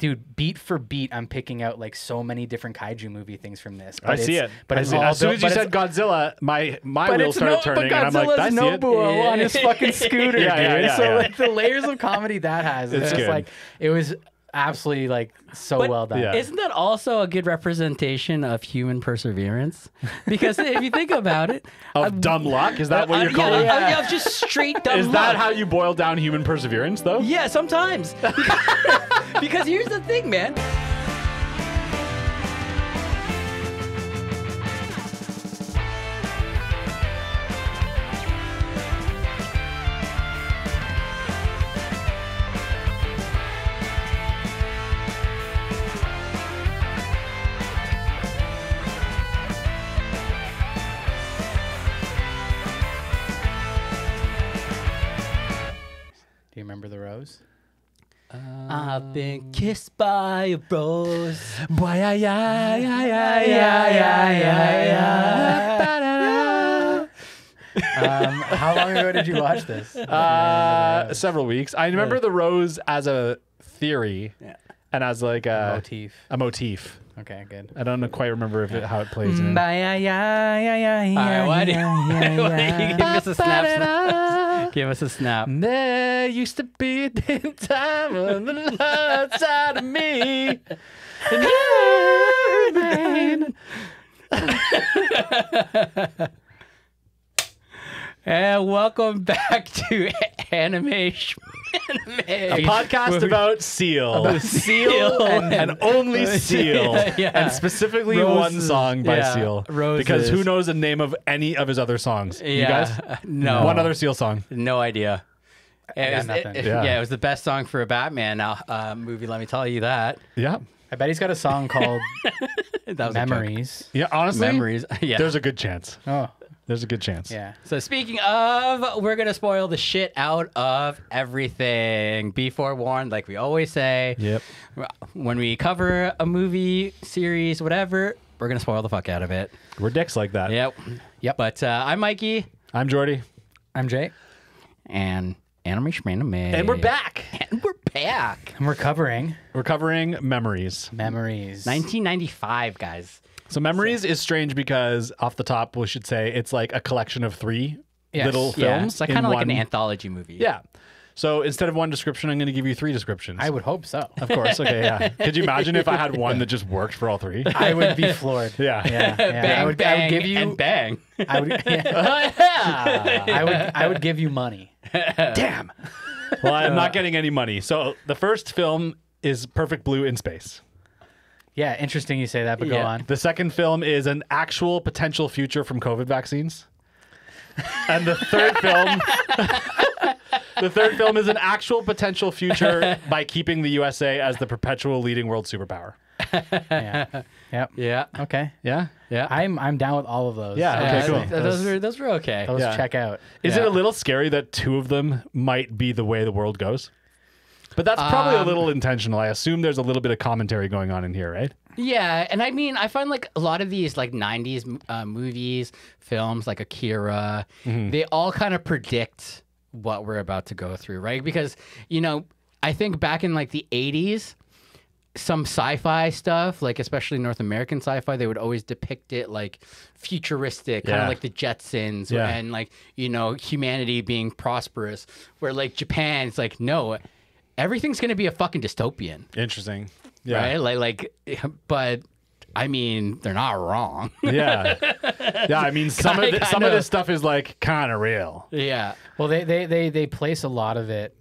dude, beat for beat, I'm picking out like so many different kaiju movie things from this. I see it. But I it's see it. all As soon built- as you but said it's- Godzilla, my but wheels it's started turning, but and I'm like, I Godzilla's see it. Nobuo on his fucking scooter, dude. Yeah. So like the layers of comedy that has, it's It's just good. like it was absolutely like so But well done. Yeah. Isn't that also a good representation of human perseverance? Because if you think about it, Of dumb luck? Is that what you're calling? Yeah, of just straight dumb Is luck. that how you boil down human perseverance, though? Yeah, sometimes. Because here's the thing, man. Do you remember the rose? I've been kissed by a rose. How long ago did you watch this? Several weeks. I remember the rose as a theory and as like a motif. Okay, good. I don't quite remember how it plays in. All right, why do you give us a snap? Give us a snap. There used to be a time when the love outside of me. And welcome back to Anime Shmanime. A podcast about Seal. Seal and only Seal. Yeah. And specifically Roses. one song by Yeah, Seal. Roses. Because who knows the name of any of his other songs? You guys? No. One other Seal song. No idea. It got was, nothing. yeah, it was the best song for a Batman movie, let me tell you that. Yeah. I bet he's got a song called That was a joke. Memories. Yeah, honestly, Memories. Yeah. there's a good chance. Oh, There's a good chance. yeah. So speaking of, we're going to spoil the shit out of everything. Be forewarned, like we always say. Yep. When we cover a movie, series, whatever, we're going to spoil the fuck out of it. We're dicks like that. Yep. But I'm Mikey. I'm Jordy. I'm Jay. And Anime Shmanime. And we're back. And we're back. And we're covering We're covering Memories. Memories. 1995, guys. So Memories is strange because off the top, we should say it's like a collection of three little Yeah, films. it's like in kind of like an one- anthology movie. Yeah. So instead of one description, I'm going to give you three descriptions. I would hope so. Of course. Okay. Yeah. Could you imagine if I had one that just worked for all three? I would be floored. Yeah. Yeah. Bang, I would bang, give you. and bang. I would. I would give you money. Damn. Well, I'm not getting any money. So the first film is Perfect Blue in Space. Yeah, interesting you say that, but go Yeah. on. The second film is an actual potential future from COVID vaccines. And the third film the third film is an actual potential future by keeping the USA as the perpetual leading world superpower. Yeah. Yep. Yeah. Okay. Yeah? Yeah. I'm down with all of those. Yeah, okay, cool. Those were okay. Those Yeah. check out. Is Yeah. it a little scary that two of them might be the way the world goes? But that's probably a little intentional. I assume there's a little bit of commentary going on in here, right? Yeah, and I mean, I find like a lot of these like 90s movies, films like Akira, they all kind of predict what we're about to go through, right? Because, you know, I think back in like the 80s, some sci-fi stuff, like especially North American sci-fi, they would always depict it like futuristic, kind Yeah. of like the Jetsons Yeah. and like, you know, humanity being prosperous, where like Japan, it's like, no, everything's going to be a fucking dystopian. Interesting. Yeah. Right? But I mean, they're not wrong. Yeah. Yeah, I mean some of this stuff is like kind of real. Yeah. Well, they place a lot of it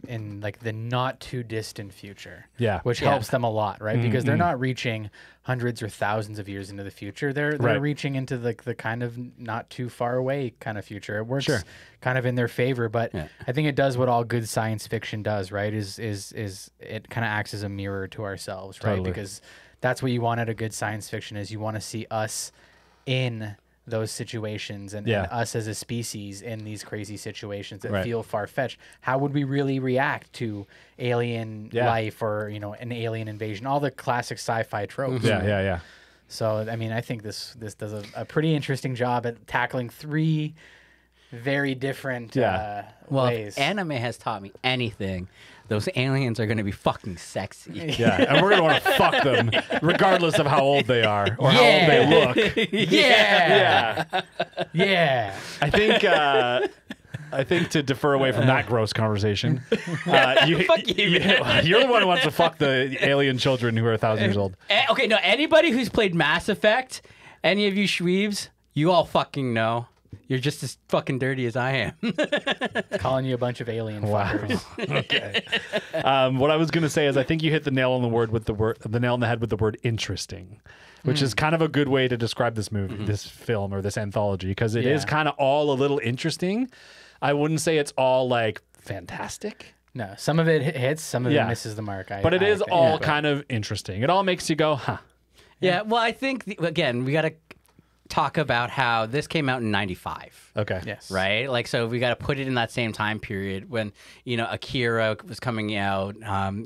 in like the not too distant future. Yeah. Which Yeah. helps them a lot, right? Because they're not reaching hundreds or thousands of years into the future. They're Right. reaching into the kind of not too far away kind of future. It works Sure. kind of in their favor, but Yeah. I think it does what all good science fiction does, right? Is it kind of acts as a mirror to ourselves, right? Totally. Because that's what you want out of good science fiction is you want to see us in those situations and us as a species in these crazy situations that Right. feel far-fetched. How would we really react to alien life or, you know, an alien invasion, all the classic sci-fi tropes. Yeah, right? yeah. So, I mean, I think this does a pretty interesting job at tackling three very different Well, ways. if anime has taught me anything, those aliens are going to be fucking sexy. Yeah, and we're gonna want to fuck them, regardless of how old they are or how old they look. Yeah. Yeah. I think to defer away from that gross conversation, Fuck you, man. you're the one who wants to fuck the alien children who are 1,000 years old. Okay, no, anybody who's played Mass Effect, any of you Shweebs, you all fucking know. You're just as fucking dirty as I am. Calling you a bunch of alien fuckers. Okay. What I was gonna say is I think you hit the nail on the head with the word interesting, which is kind of a good way to describe this movie, this film, or this anthology, because it is kind of all a little interesting. I wouldn't say it's all like fantastic. No, some of it hits, some of it misses the mark. But it is all kind of interesting. It all makes you go, huh. Yeah, well, I think, again, we got to talk about how this came out in 95. Okay. Yes. Right? Like, so we got to put it in that same time period when, you know, Akira was coming out,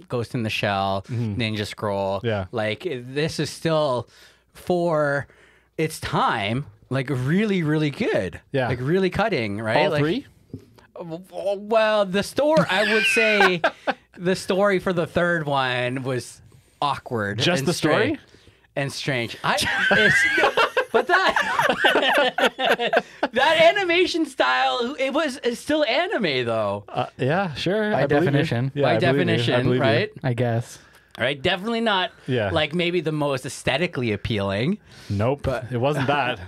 Ghost in the Shell, Ninja Scroll. Yeah. Like, this is still, for its time, like, really, really good. Yeah. Like, really cutting, right? All like, three? Well, the story, I would say the story for the third one was awkward. Just and the story? And strange. But that animation style, it's still anime though. Yeah, sure. By definition. Yeah, By I believe you. I definition, believe you. right? I guess. Right? Definitely not like maybe the most aesthetically appealing. Nope. It wasn't that.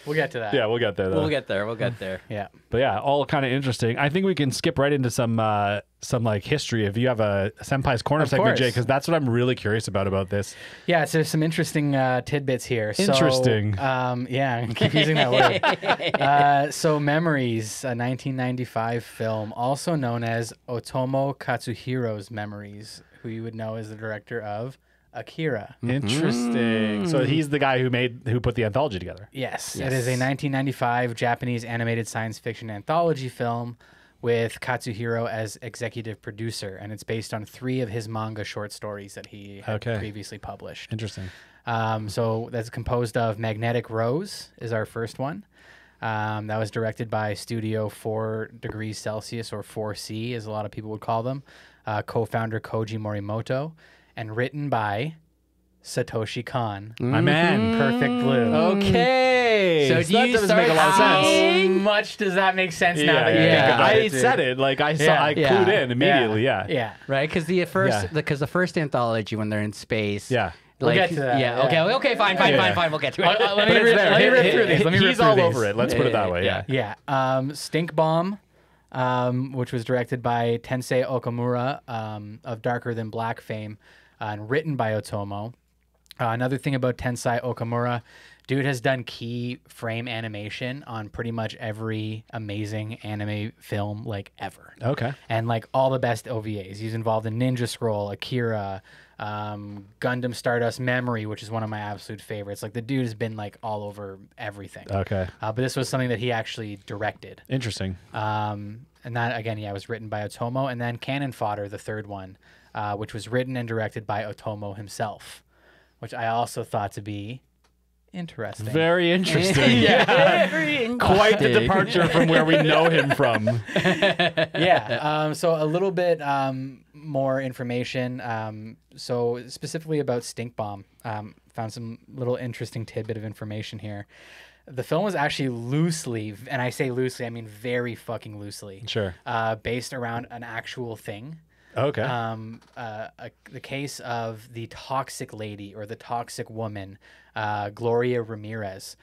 We'll get to that. Yeah, we'll get there though. We'll get there. We'll get there. Yeah. But yeah, all kind of interesting. I think we can skip right into some like history if you have a Senpai's Corner Of segment, course. Jay, because that's what I'm really curious about this. Yeah, so there's some interesting tidbits here. Interesting. So, yeah, I keep using that word. So Memories, a 1995 film, also known as Otomo Katsuhiro's Memories, who you would know as the director of Akira. Interesting. So he's the guy who put the anthology together. Yes, it is a 1995 Japanese animated science fiction anthology film with Katsuhiro as executive producer, and it's based on 3 of his manga short stories that he had previously published. Interesting. So that's composed of Magnetic Rose is our first one. That was directed by Studio 4 Degrees Celsius, or 4C, as a lot of people would call them, co-founder Koji Morimoto, and written by Satoshi Kon. My man. Perfect Blue. Okay. So that doesn't make a lot of sense. How much does that make sense now that you think about I it? said it. Like I saw, I clued in immediately. Yeah. Yeah. Right? Because the first anthology, when they're in space. Yeah. We'll get to that. Yeah. Okay. Fine. We'll get to it. Let me rip through these. He's all over it. Let's put it that way. Yeah. Yeah. Stink Bomb, which was directed by Tensei Okamura of Darker Than Black fame, and written by Otomo. Another thing about Tensei Okamura, dude has done key frame animation on pretty much every amazing anime film like ever. Okay. And like all the best OVAs. He's involved in Ninja Scroll, Akira, Gundam Stardust Memory, which is one of my absolute favorites. Like the dude has been like all over everything. Okay. But this was something that he actually directed. Interesting. And that, again, was written by Otomo. And then Cannon Fodder, the third one, which was written and directed by Otomo himself, which I also thought to be interesting. Very interesting. Very interesting. Quite the departure from where we know him from. Yeah. So a little bit more information. So specifically about Stink Bomb, found some little interesting tidbit of information here. The film was actually loosely, and I say loosely, I mean very fucking loosely, based around an actual thing. Okay. The case of the toxic lady, or the toxic woman, Gloria Ramirez.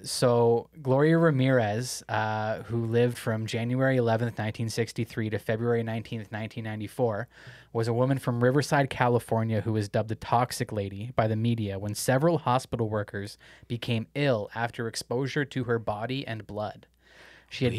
So Gloria Ramirez, who lived from January 11th, 1963 to February 19th, 1994, was a woman from Riverside, California, who was dubbed the Toxic Lady by the media when several hospital workers became ill after exposure to her body and blood. She had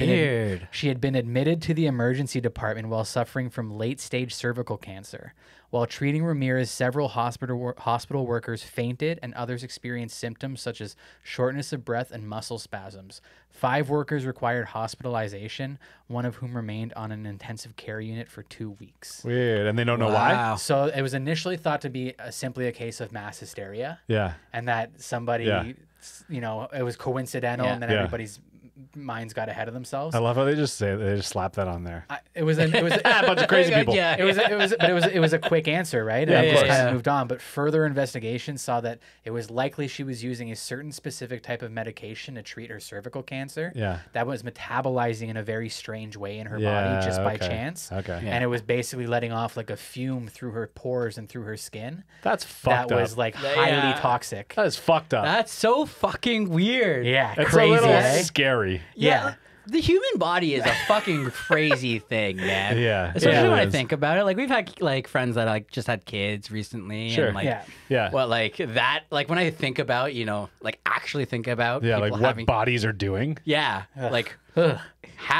been admitted to the emergency department while suffering from late-stage cervical cancer. While treating Ramirez, several hospital workers fainted, and others experienced symptoms such as shortness of breath and muscle spasms. 5 workers required hospitalization, one of whom remained on an intensive care unit for 2 weeks. Weird. And they don't know why? So it was initially thought to be simply a case of mass hysteria. Yeah. And that somebody, it was coincidental, and then everybody's minds got ahead of themselves. I love how they just slap that on there. It was a bunch of crazy people. Yeah. It was a quick answer, right? And Yeah, I of just course. kind of moved on. But further investigation saw that it was likely she was using a certain specific type of medication to treat her cervical cancer. Yeah. That was metabolizing in a very strange way in her Yeah, body just by okay. chance. Okay. Yeah. And it was basically letting off like a fume through her pores and through her skin. That's fucked That up. was like Yeah. highly toxic. That is fucked up. That's so fucking weird. Yeah, It's crazy, a little eh? scary. Yeah. The human body is a fucking crazy thing, man. Yeah. Especially Yeah, when it I is. think about it. Like we've had like friends that like just had kids recently. Sure. And, like, Yeah. Yeah. Well, like that, like when I think about, you know, like actually think about Yeah, like people what having, bodies are doing. yeah, like, Ugh.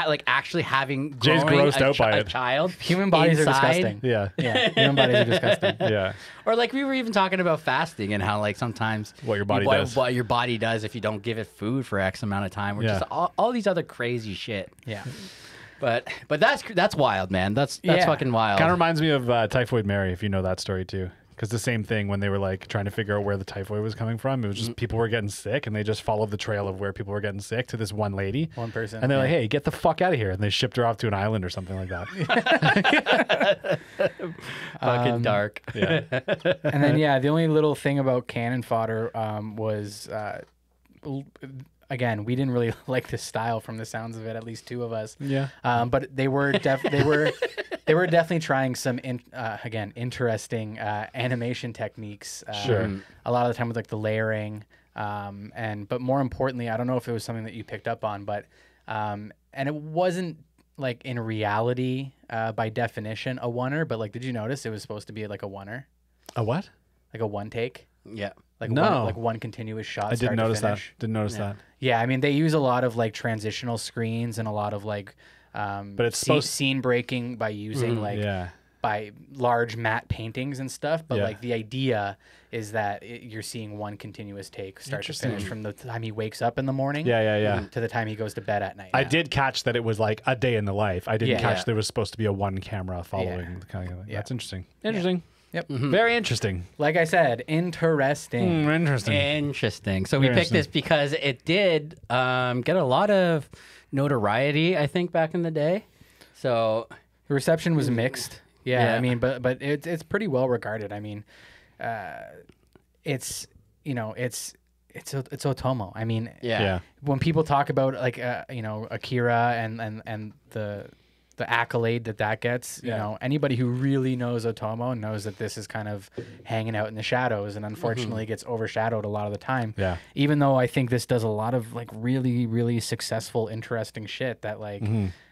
like actually having Jay's growing grossed out by a it. child. Human bodies are inside. disgusting. Yeah. Yeah, human bodies are disgusting. Yeah. Or like we were even talking about fasting and how like sometimes What your body does. what your body does if you don't give it food for X amount of time, or Yeah. just all these other crazy shit. Yeah. But that's wild, man. That's Yeah. fucking wild. Kind of reminds me of Typhoid Mary, if you know that story too. Because the same thing when they were like trying to figure out where the typhoid was coming from, it was just people were getting sick, and they just followed the trail of where people were getting sick to this one lady. One person. And they're like, yeah. "Hey, get the fuck out of here!" And they shipped her off to an island or something like that. fucking dark. Yeah. And then yeah, the only little thing about Cannon Fodder was again, we didn't really like this style from the sounds of it, at least two of us. Yeah. But they were they were definitely trying some again interesting animation techniques. Sure. A lot of the time with like the layering, but more importantly, I don't know if it was something that you picked up on, but and it wasn't like in reality by definition a oneer, but like did you notice it was supposed to be like a oneer, A what? like a one take, Yeah. like No. one continuous shot. I didn't start to notice that. finish. Didn't notice that. Yeah, I mean they use a lot of like transitional screens and a lot of like But it's supposed- scene breaking by using like Yeah. by large matte paintings and stuff, but Yeah. like the idea is that you're seeing one continuous take start to finish from the time he wakes up in the morning Yeah. to the time he goes to bed at night. I did catch that it was like a day in the life. I didn't Yeah. catch Yeah. there was supposed to be a one camera following the kind of thing. Yeah. That's interesting. Interesting. Yep. Very interesting. Like I said, interesting. Interesting. Interesting. So we Very picked this because it did get a lot of notoriety, I think, back in the day. So The reception was mixed. Yeah, Yeah. I mean, but it's pretty well regarded. I mean, it's it's Otomo. I mean, Yeah. when people talk about like Akira and the accolade that gets, you Yeah. know, anybody who really knows Otomo knows that this is kind of hanging out in the shadows, and unfortunately gets overshadowed a lot of the time. Yeah. Even though I think this does a lot of like really really successful, interesting shit that like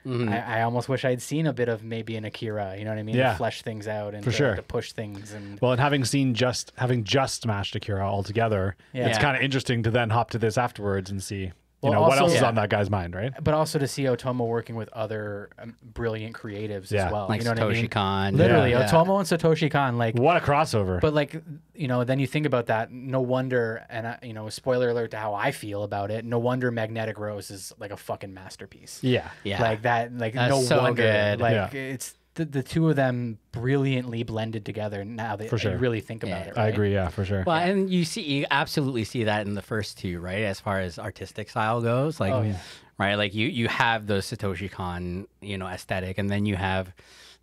I almost wish I'd seen a bit of maybe an Akira. You know what I mean? Yeah. To flesh things out and For sure. to push things and. Well, and having just smashed Akira altogether, Yeah. it's kind of interesting to then hop to this afterwards and see, Well, what also- else is Yeah. on that guy's mind, right? But also to see Otomo working with other brilliant creatives Yeah. as well. like you know what I Satoshi mean? Kon. Literally, Yeah. Otomo and Satoshi Kon, like. What a crossover. But like, then you think about that. No wonder, and spoiler alert to how I feel about it. No wonder Magnetic Rose is like a fucking masterpiece. yeah. Yeah. Like that. Like That's no so wonder. good. Like Yeah. it's the two of them brilliantly blended together. Now that For sure. you really think about Yeah. it. I Right? agree. Yeah, for sure. Well, and you absolutely see that in the first two, right? As far as artistic style goes, like, Oh, yeah. right, like you have those Satoshi Kon, aesthetic, and then you have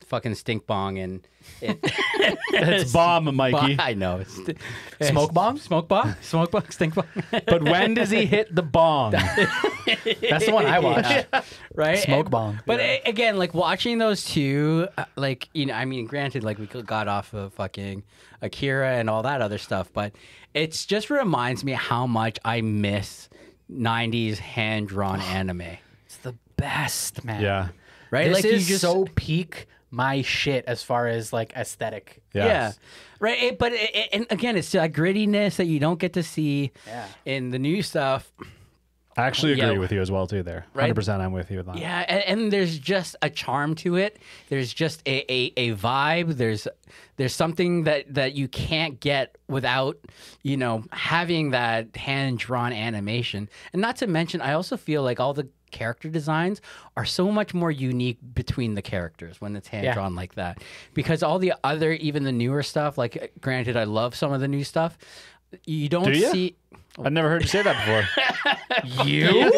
fucking stink bong and It's bomb, Mikey. I know it's Smoke bomb? stink bong, stink bong, But when does he hit the bong? That's the one I watched. right? Smoke bomb. But again, like watching those two, like I mean, granted, like we got off of fucking Akira and all that other stuff, but it's just reminds me how much I miss '90s hand drawn anime. It's the best, man. Yeah. Right? This Like, is you just so peak my shit as far as like aesthetic. Yeah. Right. And again, it's that grittiness that you don't get to see Yeah. in the new stuff. I actually Yeah. agree with you as well too there. Right. 100% I'm with you with that. Yeah. And there's just a charm to it. There's just a vibe. There's something that you can't get without, having that hand drawn animation. And not to mention, I also feel like all the character designs are so much more unique between the characters when it's hand drawn like that, because all the other, even the newer stuff, like granted I love some of the new stuff, You don't Do ya? see. I've never heard you say that before. You?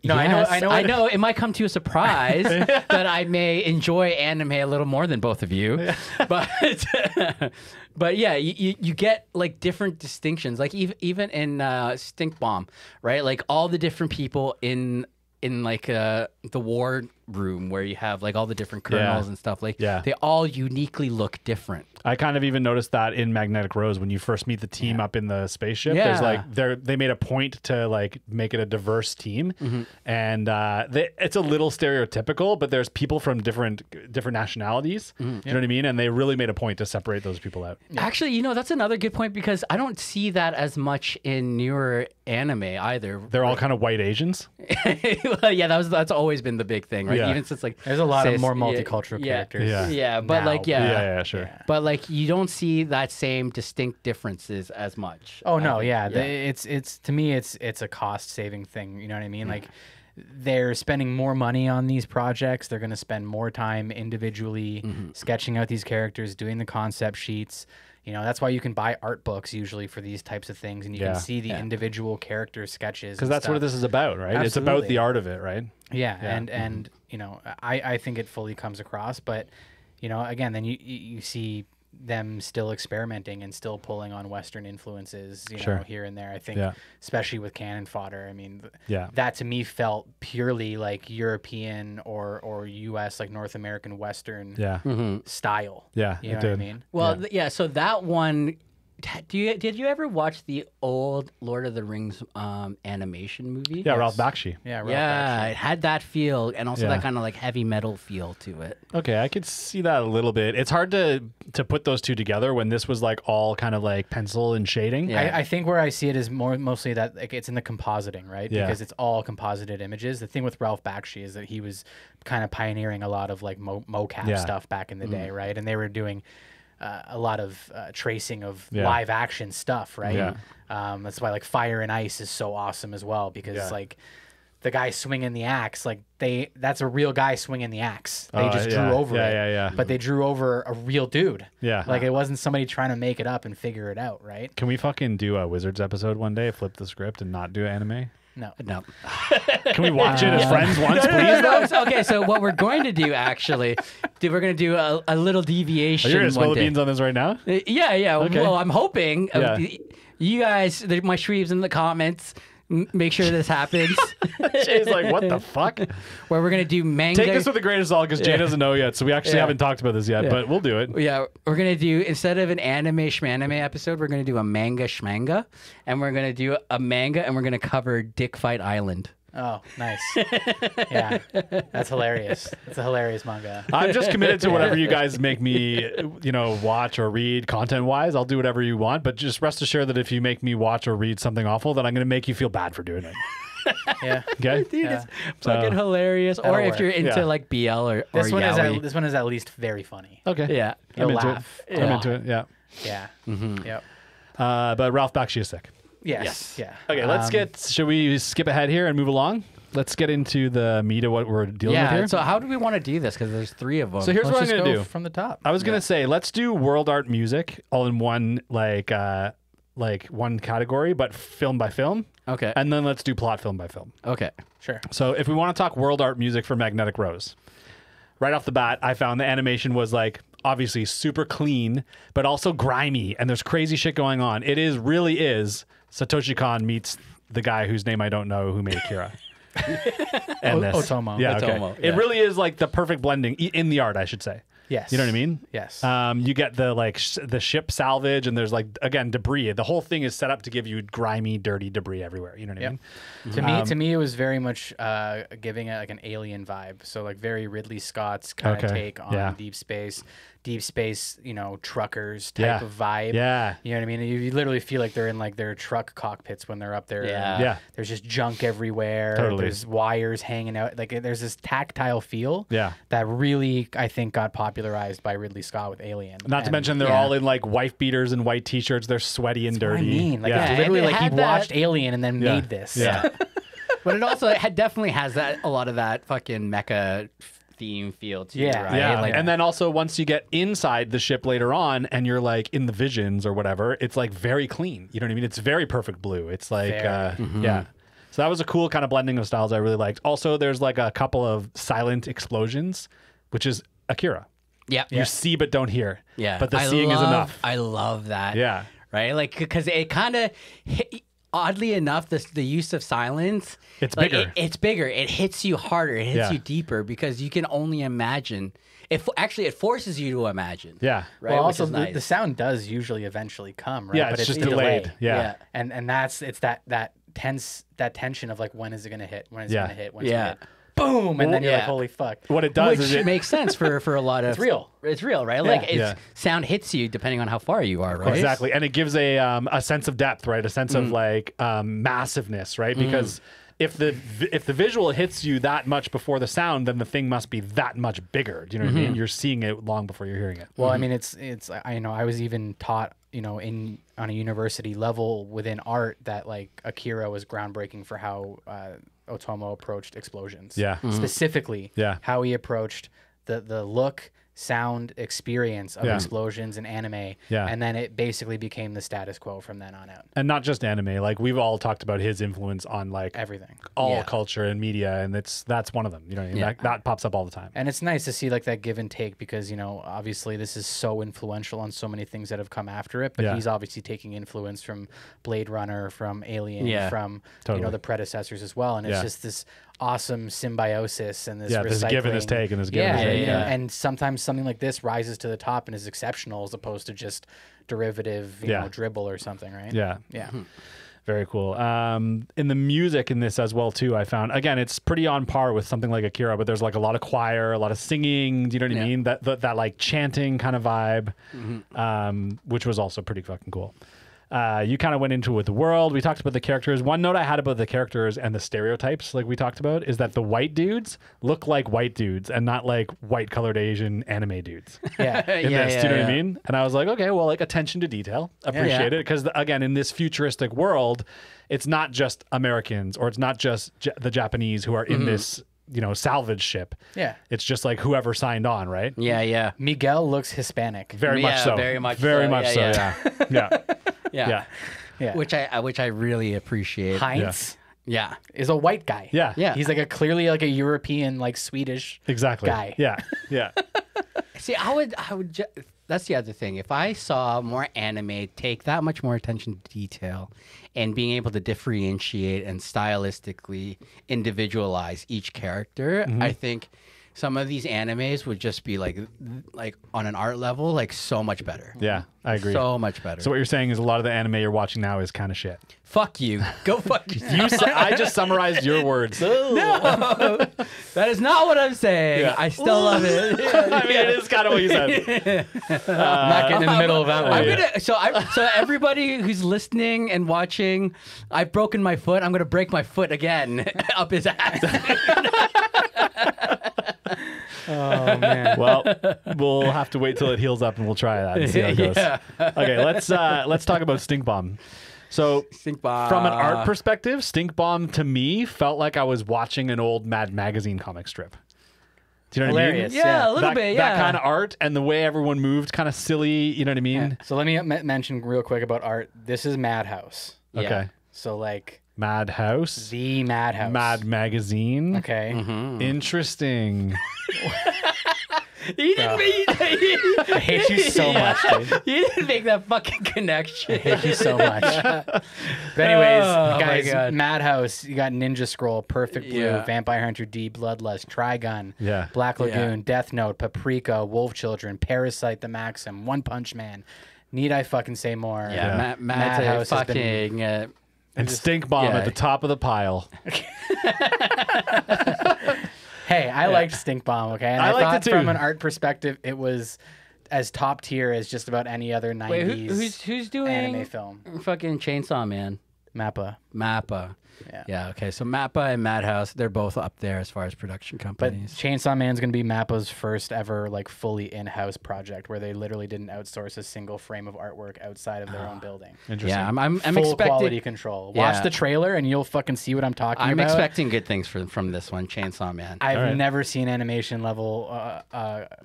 No, Yes, I know. I know. It might come to a surprise that I may enjoy anime a little more than both of you, but but yeah, you get like different distinctions. Like even in Stink Bomb, right? Like all the different people in like the war room where you have like all the different colonels and stuff. Like they all uniquely look different. I kind of even noticed that in Magnetic Rose when you first meet the team up in the spaceship. There's like they made a point to like make it a diverse team, and it's a little stereotypical, but there's people from different nationalities. You know what I mean? And they really made a point to separate those people out. Actually, you know, that's another good point because I don't see that as much in newer anime either. They're all kind of white Asians. Well, yeah, that's always been the big thing, right? Yeah. Even since like There's a lot of cis- more multicultural characters. but now. like Yeah, sure. but like you don't see that same distinct differences as much. Oh no, I think. it's to me it's a cost saving thing. You know what I mean? Like they're spending more money on these projects. They're going to spend more time individually sketching out these characters, doing the concept sheets. You know, that's why you can buy art books usually for these types of things, and you can see the individual character sketches. Because that's what this is about, right? It's about the art of it, right? Yeah. And you know, I think it fully comes across, but you know, again, then you see them still experimenting and still pulling on Western influences, you know, here and there. I think, especially with Cannon Fodder. I mean, that to me felt purely like European or U.S. like North American Western style. Yeah, you know it what I did. mean? Well, so that one. Did you ever watch the old Lord of the Rings animation movie? Yeah, Ralph Bakshi. Yeah, It had that feel and also that kind of like heavy metal feel to it. Okay, I could see that a little bit. It's hard to put those two together when this was like all kind of like pencil and shading. Yeah. I think where I see it is mostly that like it's in the compositing, right? Yeah. Because it's all composited images. The thing with Ralph Bakshi is that he was kind of pioneering a lot of like mocap stuff back in the day, right? And they were doing a lot of tracing of live action stuff, right? Yeah. That's why like Fire and Ice is so awesome as well, because like the guy swinging the axe, like that's a real guy swinging the axe. They just drew over it. But they drew over a real dude. Yeah. Like it wasn't somebody trying to make it up and figure it out, right? Can we fucking do a Wizards episode one day, flip the script and not do anime? No. Can we watch it as friends once, please? No, okay, so what we're going to do actually, we're going to do a little deviation. Are you going to spill one the day. beans on this right now? Yeah. Okay. Well, I'm hoping you guys, my Shweebs in the comments, make sure this happens. Jay's like, what the fuck? Where we're going to do manga. Take this with a grain of salt because Jay doesn't know yet, so we actually haven't talked about this yet, but we'll do it. Yeah, we're going to do, instead of an Anime Shmanime episode, we're going to do a manga shmanga. And we're going to do a manga and we're going to cover Dick Fight Island. Oh, nice. Yeah. That's hilarious. It's a hilarious manga. I'm just committed to whatever you guys make me, watch or read content-wise. I'll do whatever you want, but just rest assured that if you make me watch or read something awful, then I'm going to make you feel bad for doing it. Yeah. Okay? Dude, it's fucking hilarious. Or if work. you're into like BL or This one yaoi. this one is at least very funny. Okay. Yeah. You'll I'm into laugh. it. I'm into it, yeah. Yeah. Yep. But Ralph Bakshi is sick. Yes. Yeah. Okay, should we skip ahead here and move along? Let's get into the meat of what we're dealing with here. So how do we want to do this? Because there's 3 of them. So here's what I'm Let's going just to go do. from the top. I was going to say, let's do world art music all in one, like one category, but film by film. Okay. And then let's do plot film by film. Okay. Sure. So if we want to talk world art music for Magnetic Rose, right off the bat, I found the animation was like obviously super clean, but also grimy, and there's crazy shit going on. It really is Satoshi Kon meets the guy whose name I don't know who made Akira. And this. Otomo. Yeah, okay. Otomo, It really is like the perfect blending in the art, I should say. Yes. You know what I mean? Yes. You get the the ship salvage, and there's like again debris. The whole thing is set up to give you grimy, dirty debris everywhere. You know what I mean? To me, it was very much giving it like an alien vibe. So like very Ridley Scott's kind of take on deep space, truckers type of vibe. Yeah. You know what I mean? You literally feel like they're in like their truck cockpits when they're up there. Yeah. Yeah. There's just junk everywhere. Totally. There's wires hanging out. Like there's this tactile feel. Yeah. That really, I think, got popularized by Ridley Scott with Alien. Not to mention they're all in like wife beaters and white t-shirts. They're sweaty and dirty. What I mean, like yeah. it's literally And it like he had that- watched Alien and then made this. Yeah. But it also definitely has a lot of that fucking mecha theme feel too, Yeah. right? Yeah, Like, and then also once you get inside the ship later on, and you're like in the visions or whatever, it's like very clean. You know what I mean? It's very perfect blue. It's like, yeah. So that was a cool kind of blending of styles I really liked. Also, there's like a couple of silent explosions, which is Akira. yeah. You see but don't hear. Yeah. But the seeing is enough. I love that. Yeah. Right? Like, because it kind of, oddly enough, the use of silence, It's like, bigger. It's bigger. It hits you harder. It hits Yeah. you deeper because you can only imagine. Actually, it forces you to imagine. Yeah. Right? Well, Which also is nice. the sound does usually eventually come, right? Yeah, but it's just a delay. delayed. Yeah. And it's that tension of like, when is it gonna hit? When is it Yeah. gonna hit? When is it Yeah. gonna hit? Boom, and then you're like, Yeah. holy fuck. What it does Which is it makes sense for a lot of. It's real. It's real, right? Like it's, Yeah. sound hits you depending on how far you are, right? exactly, and it gives a sense of depth, right? A sense of like massiveness, right? Because if the visual hits you that much before the sound, then the thing must be that much bigger. Do you know what I mean? You're seeing it long before you're hearing it. Well, I mean, it's I know I was even taught, on a university level within art that like Akira was groundbreaking for how Otomo approached explosions. Yeah. Specifically, Yeah. how he approached the look, sound, experience of Yeah. explosions in anime. Yeah. And then it basically became the status quo from then on out. And not just anime. Like we've all talked about his influence on like Everything. all Yeah. culture and media, and that's one of them. You know what I mean? Yeah. That pops up all the time. And it's nice to see like that give and take because, obviously this is so influential on so many things that have come after it, but Yeah. he's obviously taking influence from Blade Runner, from Alien, Yeah. from, Totally. the predecessors as well. And it's Yeah. just this awesome symbiosis and this Yeah, this recycling. give and this take and this give and this take. yeah. And sometimes something like this rises to the top and is exceptional as opposed to just derivative, Yeah. dribble or something, right? Yeah. Yeah. Very cool. In the music in this as well too, I found again it's pretty on par with something like Akira, but there's like a lot of choir, a lot of singing. Do you know what I Yeah. mean? That like chanting kind of vibe, which was also pretty fucking cool. You kind of went into it with the world. We talked about the characters. One note I had about the characters and the stereotypes, like we talked about, is that the white dudes look like white dudes and not like white colored Asian anime dudes. Yeah. In Yeah, this, yeah, do you know what I yeah. mean? And I was like, okay, well, like attention to detail, appreciate it, because again, in this futuristic world, it's not just Americans or it's not just the Japanese who are in this, salvage ship. Yeah. It's just like whoever signed on, right? Yeah, yeah. Miguel looks Hispanic. Very much Yeah, so. very much Very so. much Yeah, so. yeah. Yeah. Yeah. Yeah. Yeah. Which I really appreciate. Heinz Yeah. is a white guy. Yeah. Yeah. He's like clearly like a European, like Swedish Exactly. guy. Yeah. Yeah. See, I would that's the other thing. If I saw more anime take that much more attention to detail and being able to differentiate and stylistically individualize each character, I think some of these animes would just be like on an art level, like so much better. Yeah. I agree. So much better. So what you're saying is a lot of the anime you're watching now is kind of shit. Fuck you. Go fuck yourself. I just summarized your words. That is not what I'm saying. Yeah. I still love it. I mean, it is kind of what you said. I'm not getting in the middle of that one. So everybody who's listening and watching, I've broken my foot. I'm gonna break my foot again up his ass. Oh man. Well, we'll have to wait till it heals up and we'll try that and see how it goes. Yeah. Okay, let's talk about Stink Bomb. So, Stink Bomb. from an art perspective, Stink Bomb to me felt like I was watching an old Mad Magazine comic strip. Do you know what Hilarious. I mean? Yeah, a little that, bit. Yeah. That kind of art and the way everyone moved, kind of silly. You know what I mean? So let me mention real quick about art. This is Madhouse. Yeah. Okay. So like Madhouse. the Madhouse. Mad Magazine. Okay. Interesting. You didn't make, I hate you so much, dude. you didn't make that fucking connection. Thank you so much. But anyways, Oh, my guys, God. Madhouse, you got Ninja Scroll, Perfect Blue, Yeah. Vampire Hunter D, Bloodlust, Trigun, Yeah. Black Lagoon, Yeah. Death Note, Paprika, Wolf Children, Parasite, The Maxim, One Punch Man. Need I fucking say more? Yeah, Madhouse has been- fucking. And Stink Bomb yeah. at the top of the pile. Hey, I liked Stink Bomb, okay? And I I, liked thought it too. from an art perspective, it was as top tier as just about any other 90s Wait, who's doing anime film. fucking Chainsaw Man? Mappa. Yeah. Yeah. Okay. So Mappa and Madhouse, they're both up there as far as production But companies. Chainsaw Man's gonna be Mappa's first ever like fully in-house project where they literally didn't outsource a single frame of artwork outside of their own building. Interesting. Yeah, I'm Full expecting. quality control. Watch Yeah. the trailer and you'll fucking see what I'm talking I'm about. expecting good things from this one, Chainsaw Man. I've Alright. never seen animation level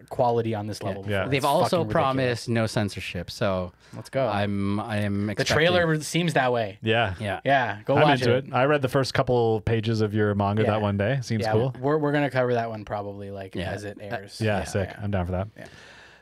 quality on this level before. Yeah. They've It's also fucking ridiculous. promised no censorship, so Let's go. I am The expecting. trailer seems that way. Yeah. Yeah. Yeah, go I'm watch into it. I read the first couple pages of your manga Yeah. that one day. Seems Yeah, cool. we're gonna cover that one probably like Yeah. as it airs. Yeah, sick. I'm down for that. Yeah.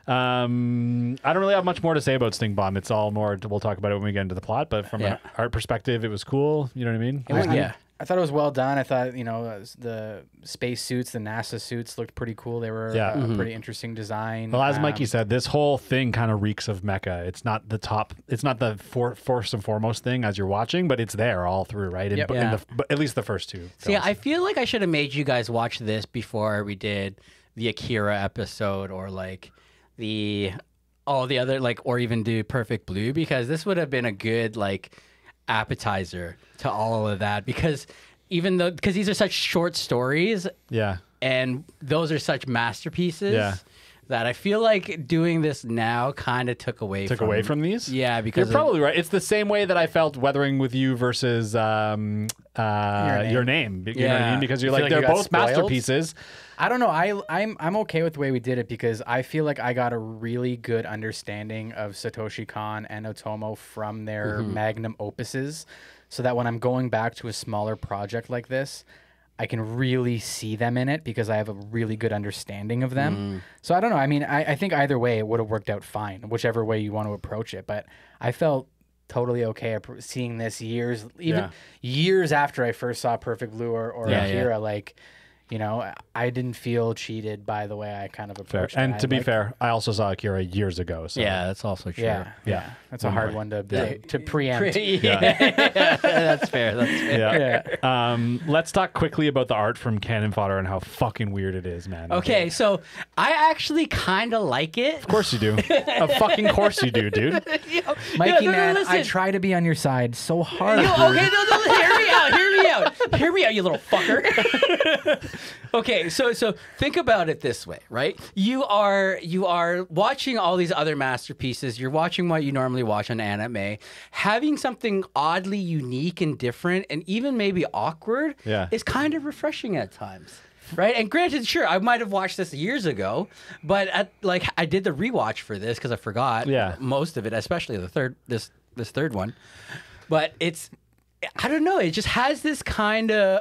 I don't really have much more to say about Stink Bomb. It's all more. We'll talk about it when we get into the plot. But from Yeah. an art perspective, it was cool. You know what I mean? Yeah. I thought it was well done. I thought, the space suits, the NASA suits looked pretty cool. They were Yeah. a pretty interesting design. Well, as Mikey said, this whole thing kind of reeks of mecha. It's not the top. It's not the first and foremost thing as you're watching, but it's there all through, right? Yep. But at least the first two. See, films. I feel like I should have made you guys watch this before we did the Akira episode or like all the other or even do Perfect Blue, because this would have been a good appetizer to all of that, because these are such short stories yeah. and those are such masterpieces Yeah. that I feel like doing this now kind of took away from these. Yeah, You're because probably right. It's the same way that I felt Weathering with You versus Your Name. You know what I Yeah. mean? Because you're You feel like like they're you got both spoiled? masterpieces. I don't know. I'm okay with the way we did it because I feel like I got a really good understanding of Satoshi Kon and Otomo from their magnum opuses, so that when I'm going back to a smaller project like this, I can really see them in it because I have a really good understanding of them. So I don't know. I mean, I think either way it would have worked out fine, whichever way you want to approach it. But I felt totally okay seeing this years after I first saw Perfect Blue or Yeah, Akira. I didn't feel cheated by the way I kind of Fair. approached it. And I to be liked- fair, I also saw Akira years ago. So. yeah, that's also true. yeah, that's a hard one to preempt. Yeah. That's fair. That's fair. Yeah. Let's talk quickly about the art from Cannon Fodder and how fucking weird it is, man. Okay, so I actually kind of like it. Of course you do. Of fucking course you do, dude. Mikey, no, man, I listen. try to be on your side so hard. Okay, dude. no, hear me out, you little fucker. Okay, so think about it this way, right? You are watching all these other masterpieces. You're watching what you normally watch on anime. Having something oddly unique and different, and even maybe awkward, is kind of refreshing at times. Right, and granted, sure, I might have watched this years ago, but I did the rewatch for this because I forgot most of it, especially this third one. But I don't know, it just has this kind of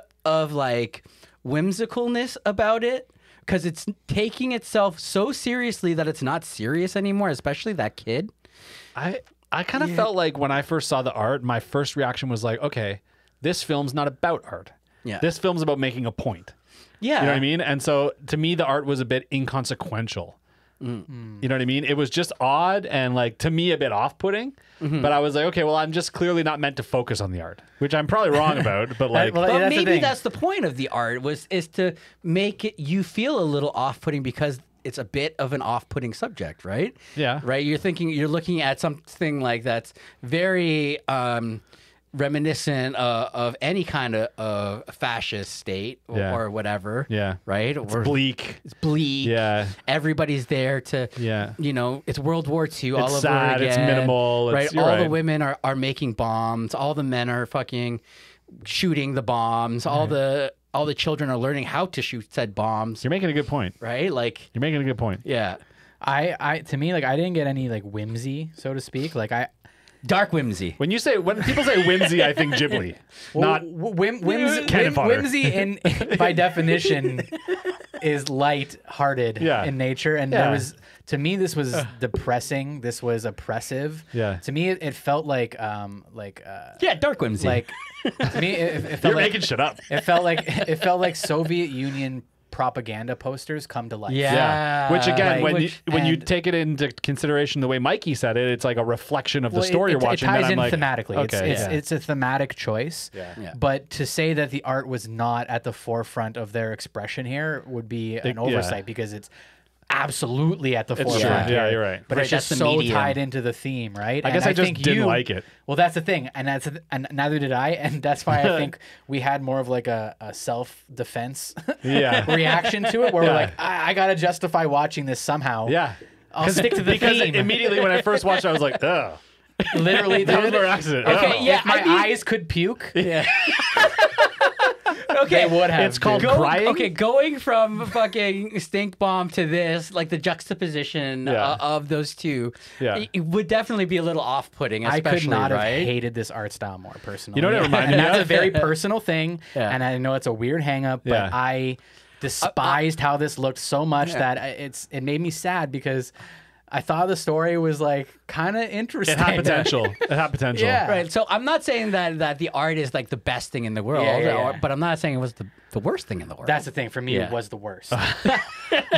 whimsicalness about it because it's taking itself so seriously that it's not serious anymore, especially that kid. I kind of felt like when I first saw the art, my first reaction was like, okay, this film's not about art. Yeah. This film's about making a point. Yeah. You know what I mean? And so to me, the art was a bit inconsequential. You know what I mean? It was just odd and to me a bit off-putting. But I was like, okay, well, I'm just clearly not meant to focus on the art, which I'm probably wrong about. But Well, But that's the maybe thing. that's the point of the art is to make you feel a little off-putting because it's a bit of an off-putting subject, right? Yeah. Right. You're looking at something that's very reminiscent of any kind of fascist state or whatever. Yeah. Right. Or bleak. it's bleak. Yeah. Everybody's there to. Yeah. It's World War II all over sad, again. it's minimal, Right. it's- you're All the right. women are making bombs. All the men are fucking shooting the bombs. All the children are learning how to shoot said bombs. You're making a good point. Right. You're making a good point. Yeah. To me, I didn't get any whimsy, so to speak. Dark whimsy. When people say whimsy, I think Ghibli, not Cannon Fodder. Whimsy, by definition, is light-hearted Yeah. in nature, and Yeah. there was to me this was depressing. This was oppressive. Yeah. To me, it felt like Yeah, dark whimsy. to me it felt You're like making shit up. it felt like Soviet Union propaganda posters come to life. Yeah. Which again, when you and- take it into consideration the way Mikey said it, it's like a reflection of the story you're watching. It ties then in I'm like, thematically. Okay, It's a thematic choice. Yeah. But to say that the art was not at the forefront of their expression here would be an Yeah. oversight because it's absolutely at the It's forefront. true. here. Yeah, you're right. But Right, it's just that's the so medium. tied into the theme, right? I guess I just didn't like it. Well, that's the thing, and and neither did I, and that's why I think we had more of like a self-defense Yeah. reaction to it, where Yeah. we're like, I gotta justify watching this somehow. Yeah. I'll stick to the Because theme. immediately when I first watched it, I was like, ugh. Literally, That was dude. our accident. Okay, Ugh. yeah. If my I mean- eyes could puke, Yeah. they would have. It's called dude. crying. Okay, going from fucking stink bomb to this, like the juxtaposition Yeah. of those two, Yeah. it would definitely be a little off-putting. I Especially, could not right? have hated this art style more personally. You know what it reminded and me that's of? a very personal thing, Yeah. and I know it's a weird hang-up, but Yeah. I despised how this looked so much Yeah. that it made me sad because I thought the story was like kind of interesting. It had potential. It had potential. Yeah. Right. So I'm not saying that the art is like the best thing in the world, Yeah. but I'm not saying it was the worst thing in the world. That's the thing for me. Yeah. It was the worst.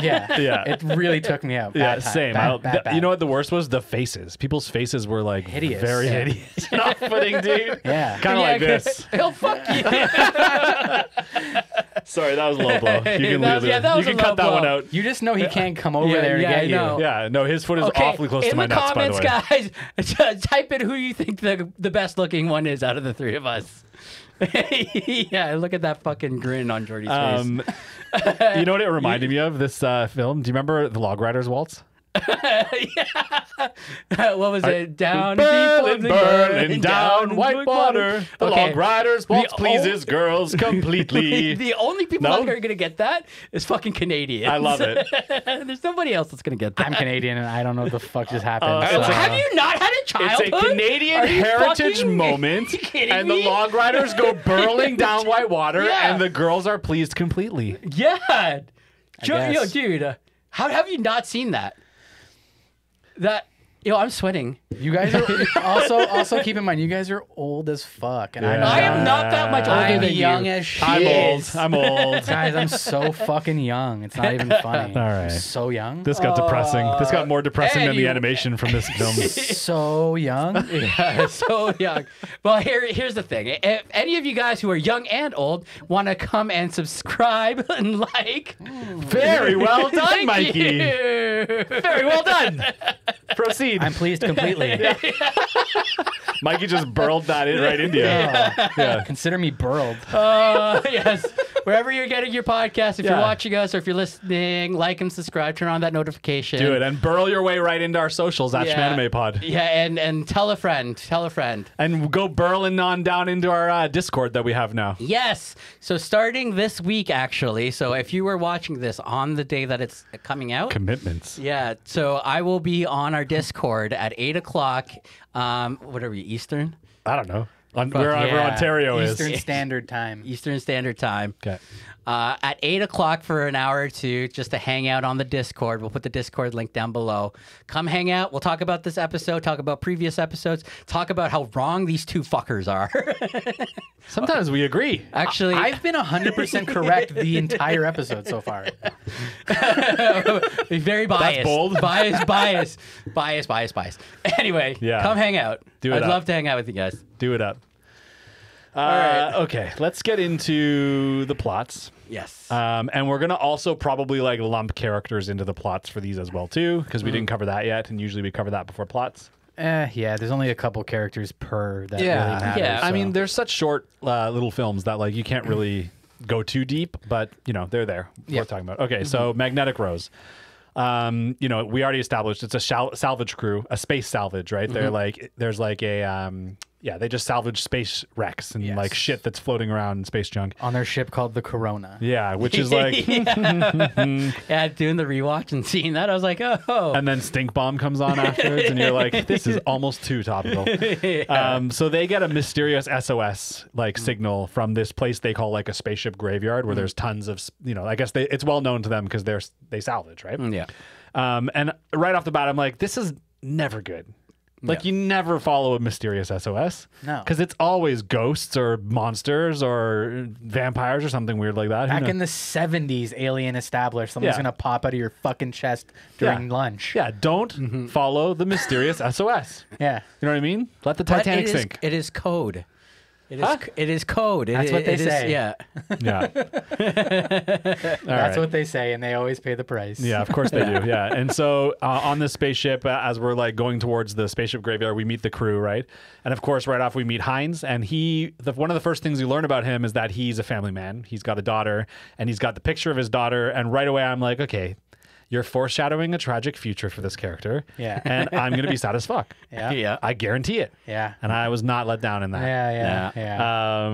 Yeah, Yeah. It really took me out. Yeah, Bad time. same. Bad. You know what the worst was? The faces. People's faces were like Hideous. very Yeah. hideous and off-putting, dude. Yeah. Kind of like this. He'll fuck you. Sorry, that was a low blow. You can That was- leave yeah, it. that You was a can low cut that one blow. out. You just know he can't come over Yeah, there to yeah, I get you. know. Yeah, no, his foot is awfully close to in my the nuts, by the comments, way. guys, type in who you think the best looking one is out of the three of us. Yeah, look at that fucking grin on Jordy's face. You know what it reminded me of, this film? Do you remember the Log Riders Waltz? What was it? Down Burling, deep, burling down white water. The Okay. Log Riders Waltz The pleases girls completely. The only people No? out there are gonna get that is fucking Canadians. I love it. There's nobody else that's gonna get that. I'm Canadian and I don't know what the fuck just happened. it's so- a- Have you not had a It's childhood? a Canadian Are you heritage fucking moment, kidding and the me? Log Riders go burling down white water, Yeah. and the girls are pleased completely. Yeah. Yo, guess. dude, how have you not seen that? I'm sweating. You guys are also keep in mind you guys are old as fuck, and Yeah. I am not that much older I'm than young you. as shit. I'm old. Guys, I'm so fucking young. It's not even funny. All right. So young. This got depressing. This got more depressing than the anyway. animation from this film. So young. Yeah, so young. Well, here's the thing. If any of you guys who are young and old want to come and subscribe and like, Very well done, thank Mikey. you. Very well done. Proceed. I'm pleased completely. Mikey just burled that in right into you. Yeah. Consider me burled. Yes. Wherever you're getting your podcast, if Yeah. you're watching us or if you're listening, like and subscribe, turn on that notification. Do it and burl your way right into our socials at Yeah. Shmanime Pod. Yeah, and tell a friend. Tell a friend. And go burling on down into our Discord that we have now. Yes. So starting this week, actually. So if you were watching this on the day that it's coming out. Commitments. Yeah. So I will be on our Discord at 8 o'clock. What are we, Eastern? I don't know. Wherever Yeah. Ontario Eastern is. Standard Time. Eastern Standard Time. Okay. At 8 o'clock for an hour or two, just to hang out on the Discord. We'll put the Discord link down below. Come hang out. We'll talk about this episode, talk about previous episodes, talk about how wrong these two fuckers are. Sometimes we agree. Actually, I've been 100% correct the entire episode so far. very biased. bold. Bias. Anyway, Yeah. come hang out. Do it I'd up. love to hang out with you guys. Do it up. right. Okay, let's get into the plots. Yes. And we're gonna also probably like lump characters into the plots for these as well too, because we didn't cover that yet, and usually we cover that before plots. Yeah, there's only a couple characters per that really matters. Yeah. I so. mean, there's such short little films that like you can't really go too deep, but you know they're there. Yeah. Worth talking about. Okay, so Magnetic Rose. We already established it's a salvage crew, a space salvage, right? They're like, there's like a, they just salvage space wrecks and Yes. like shit that's floating around in space junk. on their ship called the Corona. Yeah, which is like, yeah, doing the rewatch and seeing that, I was like, oh. and then Stink Bomb comes on afterwards, and you're like, this is almost too topical. So they get a mysterious SOS like signal from this place they call like a spaceship graveyard, where there's tons of, I guess it's well known to them because they salvage, right? Yeah. And right off the bat, I'm like, this is never good. Like, you never follow a mysterious SOS. No. Because it's always ghosts or monsters or vampires or something weird like that. Who Back knows? in the 70s, Alien established someone's Yeah. going to pop out of your fucking chest during lunch. Yeah, don't follow the mysterious SOS. Yeah. You know what I mean? Let the But Titanic it is- sink. It is code. It is code. That's what they say. Yeah. Yeah. That's what they say, and they always pay the price. Yeah, of course they do. Yeah. And so on the spaceship, as we're like going towards the spaceship graveyard, we meet the crew, right? And of course, right off we meet Heinz, and one of the first things you learn about him is that he's a family man. He's got a daughter, and he's got the picture of his daughter. And right away, I'm like, okay, you're foreshadowing a tragic future for this character. Yeah. And I'm going to be sad as fuck. Yeah. I guarantee it. Yeah. And I was not let down in that. Yeah.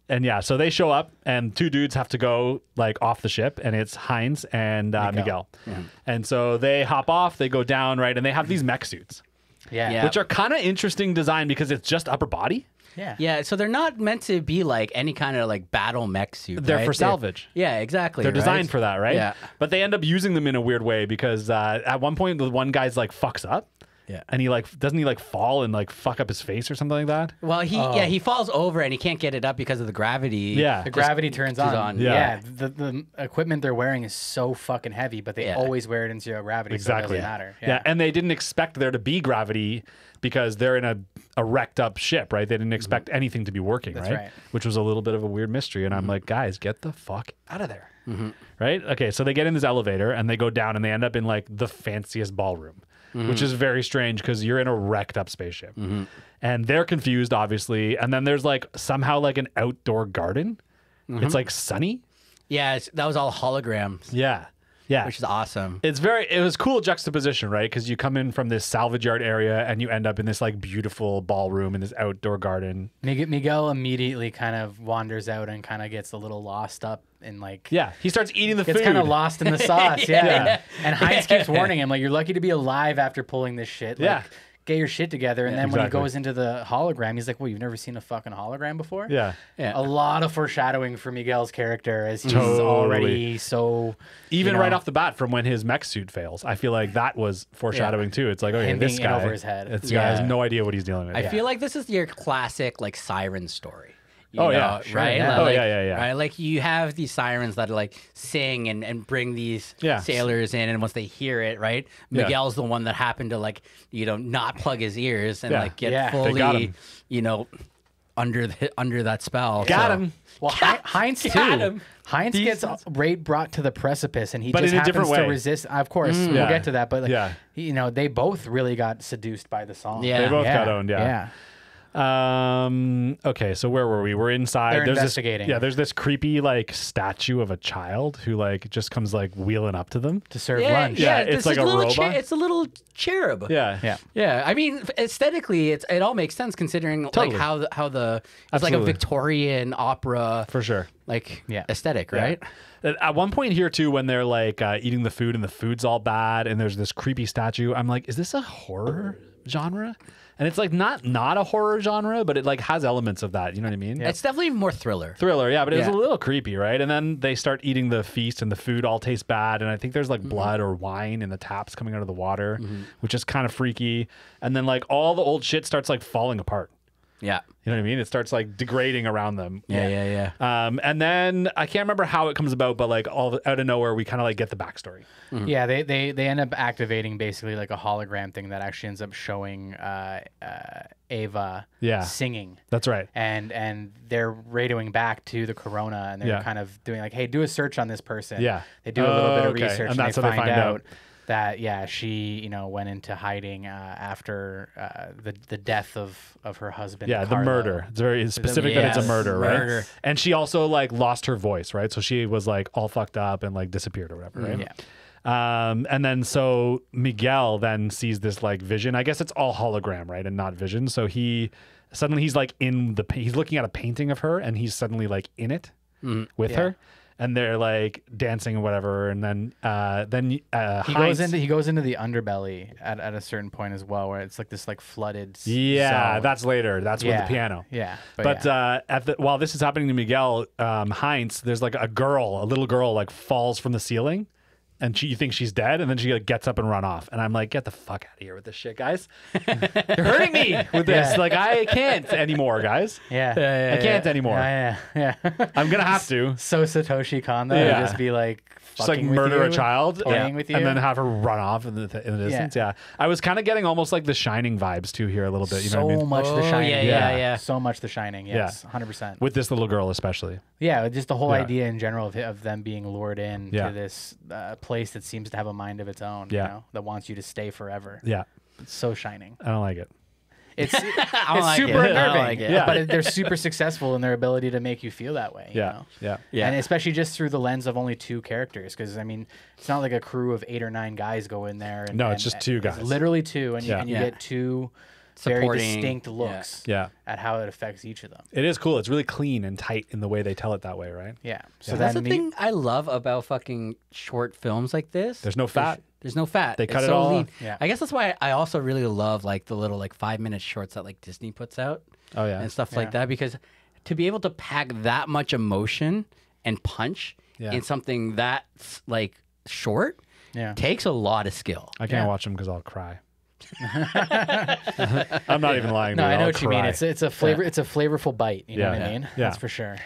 And yeah, so they show up, and two dudes have to go like off the ship, and it's Heinz and Miguel. Yeah. And so they hop off, they go down, right, and they have these mech suits, Yeah. which are kind of interesting design because it's just upper body. Yeah. Yeah, so they're not meant to be like any kind of like battle mech suit. They're right? for salvage. Yeah, exactly. They're designed right? for that, right? Yeah. But they end up using them in a weird way because at one point the one guy's like fucks up. Yeah. And he like doesn't he like fall and like fuck up his face or something like that? Well, he falls over and he can't get it up because of the gravity. Yeah. The gravity turns on. Yeah. The equipment they're wearing is so fucking heavy, but they always wear it in zero gravity. Exactly. So it doesn't matter. Yeah. And they didn't expect there to be gravity because they're in a wrecked up ship, right? They didn't expect anything to be working, right. Which was a little bit of a weird mystery. And I'm like, guys, get the fuck out of there. Right? Okay, so they get in this elevator and they go down and they end up in like the fanciest ballroom, which is very strange because you're in a wrecked up spaceship. And they're confused, obviously. And then there's like somehow like an outdoor garden. It's like sunny. Yeah, that was all holograms, Yeah. Yeah. which is awesome. It was cool juxtaposition, right? Because you come in from this salvage yard area and you end up in this like beautiful ballroom in this outdoor garden. Miguel immediately kind of wanders out and kind of gets a little lost up in like. Yeah. He starts eating the Gets food. kind of lost in the sauce. Yeah. Yeah. And Heinz keeps warning him, like, you're lucky to be alive after pulling this shit. Like, Yeah. get your shit together. And then when he Exactly. goes into the hologram, he's like, well, you've never seen a fucking hologram before? Yeah. Yeah. A lot of foreshadowing for Miguel's character as he's Totally. already so. Even you know, right off the bat from when his mech suit fails. I feel like that was foreshadowing too. It's like, okay, Him this being in guy over his head. This guy has Yeah. no idea what he's dealing with. I feel like this is your classic like siren story. You Oh, know, yeah, sure, right? yeah. Oh, Like, yeah. Right, like you have these sirens that like sing and bring these Yeah. sailors in, and once they hear it, right, Yeah. Miguel's the one that happened to like not plug his ears and Yeah. like get Yeah. They got fully him. under that spell. Got So- him. Well, Heinz too. him. Heinz gets brought to the precipice, and he But just in a happens different to way. resist. Of course, Yeah. we'll get to that. But like, Yeah. they both really got seduced by the song. Yeah. They both got owned, yeah. Okay, so where were we? We're inside. They're There's investigating. There's this creepy like statue of a child who like just comes like wheeling up to them. To serve Yeah, lunch. Yeah, it's it's like a little robot. it's a little cherub. Yeah. Yeah. Yeah, I mean, aesthetically, it all makes sense considering Totally. like how the it's like a Absolutely. Victorian opera For sure. like Yeah. aesthetic, right? At one point here too, when they're like eating the food and the food's all bad, and there's this creepy statue, I'm like, is this a horror genre? And it's like not a horror genre, but it like has elements of that. You know what I mean? It's definitely more thriller. Thriller, yeah, but it's Yeah. a little creepy, right? And then they start eating the feast, and the food all tastes bad, and I think there's like blood or wine in the taps coming out of the water, which is kind of freaky. And then like all the old shit starts like falling apart. Yeah. You know what I mean? It starts like degrading around them. Yeah. And then I can't remember how it comes about, but like all out of nowhere, we kind of like get the backstory. Yeah, they end up activating basically like a hologram thing that actually ends up showing Ava singing. That's right. And they're radioing back to the Corona, and they're kind of doing like, hey, do a search on this person. Yeah. They do a little bit of Okay. research, And that's they how they find find out out. that she went into hiding after the death of her husband. Yeah, the Carlo. murder. It's very specific that it's a Yes, murder, right? murder. And she also like lost her voice, right? So she was like all fucked up and like disappeared or whatever, right? Yeah. And then so Miguel then sees this like vision. I guess it's all hologram, right? And not vision. So he's like he's looking at a painting of her, and he's suddenly like in it with Yeah. her. And they're like dancing or whatever, and then He Heinz, goes into the underbelly at a certain point as well, where it's like this like flooded. yeah, zone. that's later. That's with the piano. Yeah, But while this is happening to Miguel, Heinz, there's like a little girl, like falls from the ceiling and you think she's dead, and then she like, gets up and run off, and I'm like, get the fuck out of here with this shit, guys. You're hurting me with this. Like I can't anymore, guys. Yeah. I can't anymore. Yeah. I'm gonna have to So Satoshi Kon though, Yeah. just be like, just like fucking with murder you, a child, playing with you, and then have her run off in the distance. Yeah. I was kind of getting almost like the Shining vibes too here a little bit. You know what I mean? much The Oh, Shining. yeah. So much The Shining. Yes, 100%. With this little girl especially. Yeah, just the whole Yeah. idea in general of them being lured in Yeah. to this place that seems to have a mind of its own. Yeah. You know, that wants you to stay forever. Yeah, It's so Shining. I don't like it. It's I don't it's like super it. I don't unnerving. like it. Yeah. But they're super successful in their ability to make you feel that way. You know? Yeah. Yeah. And especially just through the lens of only 2 characters, because I mean, it's not like a crew of 8 or 9 guys go in there. And, No, and, it's just 2 guys. It's literally 2, and you, Yeah. and you Yeah. get 2 very Supporting- distinct looks Yeah. at how it affects each of them. It is cool. It's really clean and tight in the way they tell it that way, right? Yeah. So That's the then thing I love about fucking short films like this. There's no fat. There's no fat. They It's cut it so all lean. off. Yeah. I guess that's why I also really love like the little like 5-minute shorts that like Disney puts out Oh yeah. and stuff like that, because to be able to pack that much emotion and punch Yeah. in something that's like short Yeah. takes a lot of skill. I can't Yeah. watch them because I'll cry. I'm not even lying. No, dude. I know I'll what you mean. cry. It's a flavor. It's a flavorful bite. You know Yeah. what I Yeah. mean? Yeah. That's for sure.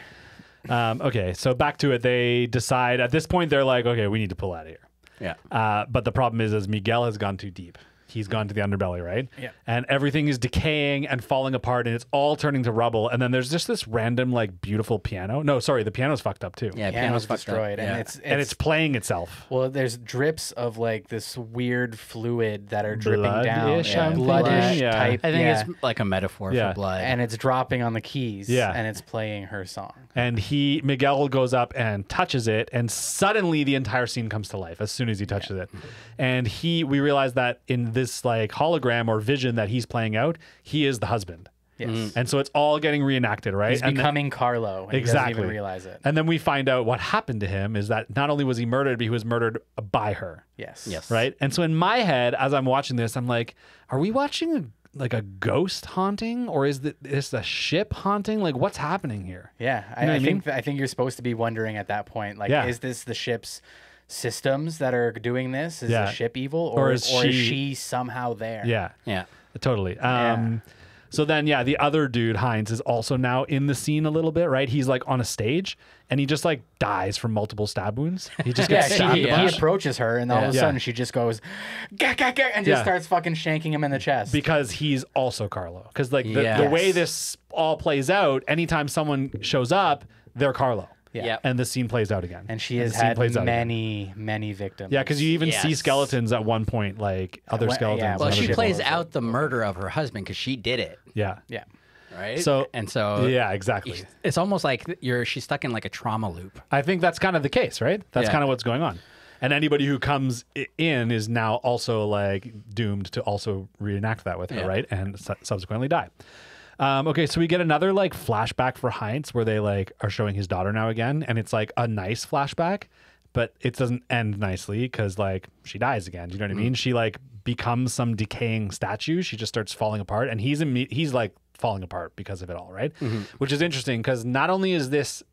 Okay, so back to it. They decide at this point they're like, okay, we need to pull out of here. Yeah. But the problem is Miguel has gone too deep. He's gone to the underbelly, right? Yeah. And everything is decaying and falling apart, and it's all turning to rubble. And then there's just this random, like, beautiful piano. No, sorry, the piano's fucked up too. Yeah. Piano's fucked up. destroyed, Yeah. and it's playing itself. well, there's drips of like this weird fluid that are dripping down, Blood-ish, I'm bloodish thinking. Yeah. type. I think yeah. it's like a metaphor Yeah. for blood. and it's dropping on the keys. Yeah. and it's playing her song. And Miguel goes up and touches it, and suddenly the entire scene comes to life as soon as he touches it. And we realize that in this like hologram or vision that he's playing out, he is the husband. Yes, And so it's all getting reenacted, right? he's And then- becoming Carlo. And He doesn't Exactly. even realize it. And then we find out what happened to him is that not only was he murdered, but he was murdered by her, Yes. Yes. right? And so in my head, as I'm watching this, I'm like, are we watching a ghost haunting, or is this a ship haunting? Like, what's happening here? Yeah, know I what I mean? think I think you're supposed to be wondering at that point, like, Yeah. is this the ship's systems that are doing this? Is Yeah. the ship evil, Or or is is she- she somehow there? Yeah, Yeah. totally. So then, the other dude, Heinz, is also now in the scene a little bit, right? He's like on a stage, and he just like dies from multiple stab wounds. He just Yeah, gets stabbed he a bunch approaches her, and all of a Yeah. sudden she just goes, gah, gah, gah, and just Yeah. starts fucking shanking him in the chest. because he's also Carlo. Because like the Yes. way this all plays out, anytime someone shows up, they're Carlo. Yeah. Yep. And the scene plays out again. And she the has scene had plays out again. many victims. Yeah, because you even see Yes. skeletons at one point, like other Well, skeletons. yeah, and Well, other she shit. plays out the murder of her husband because she did it, Yeah. Yeah. right? So- and so Yeah, exactly. it's almost like she's stuck in like a trauma loop. I think that's kind of the case, right? That's Yeah. kind of what's going on. And anybody who comes in is now also like doomed to also reenact that with her, Yeah. right? And subsequently die. Okay, so we get another like flashback for Heinz where they like are showing his daughter now again, and it's like a nice flashback, but it doesn't end nicely because like she dies again. Do you know what I mean? She like becomes some decaying statue. She just starts falling apart, and he's like falling apart because of it all, right? Which is interesting because not only is this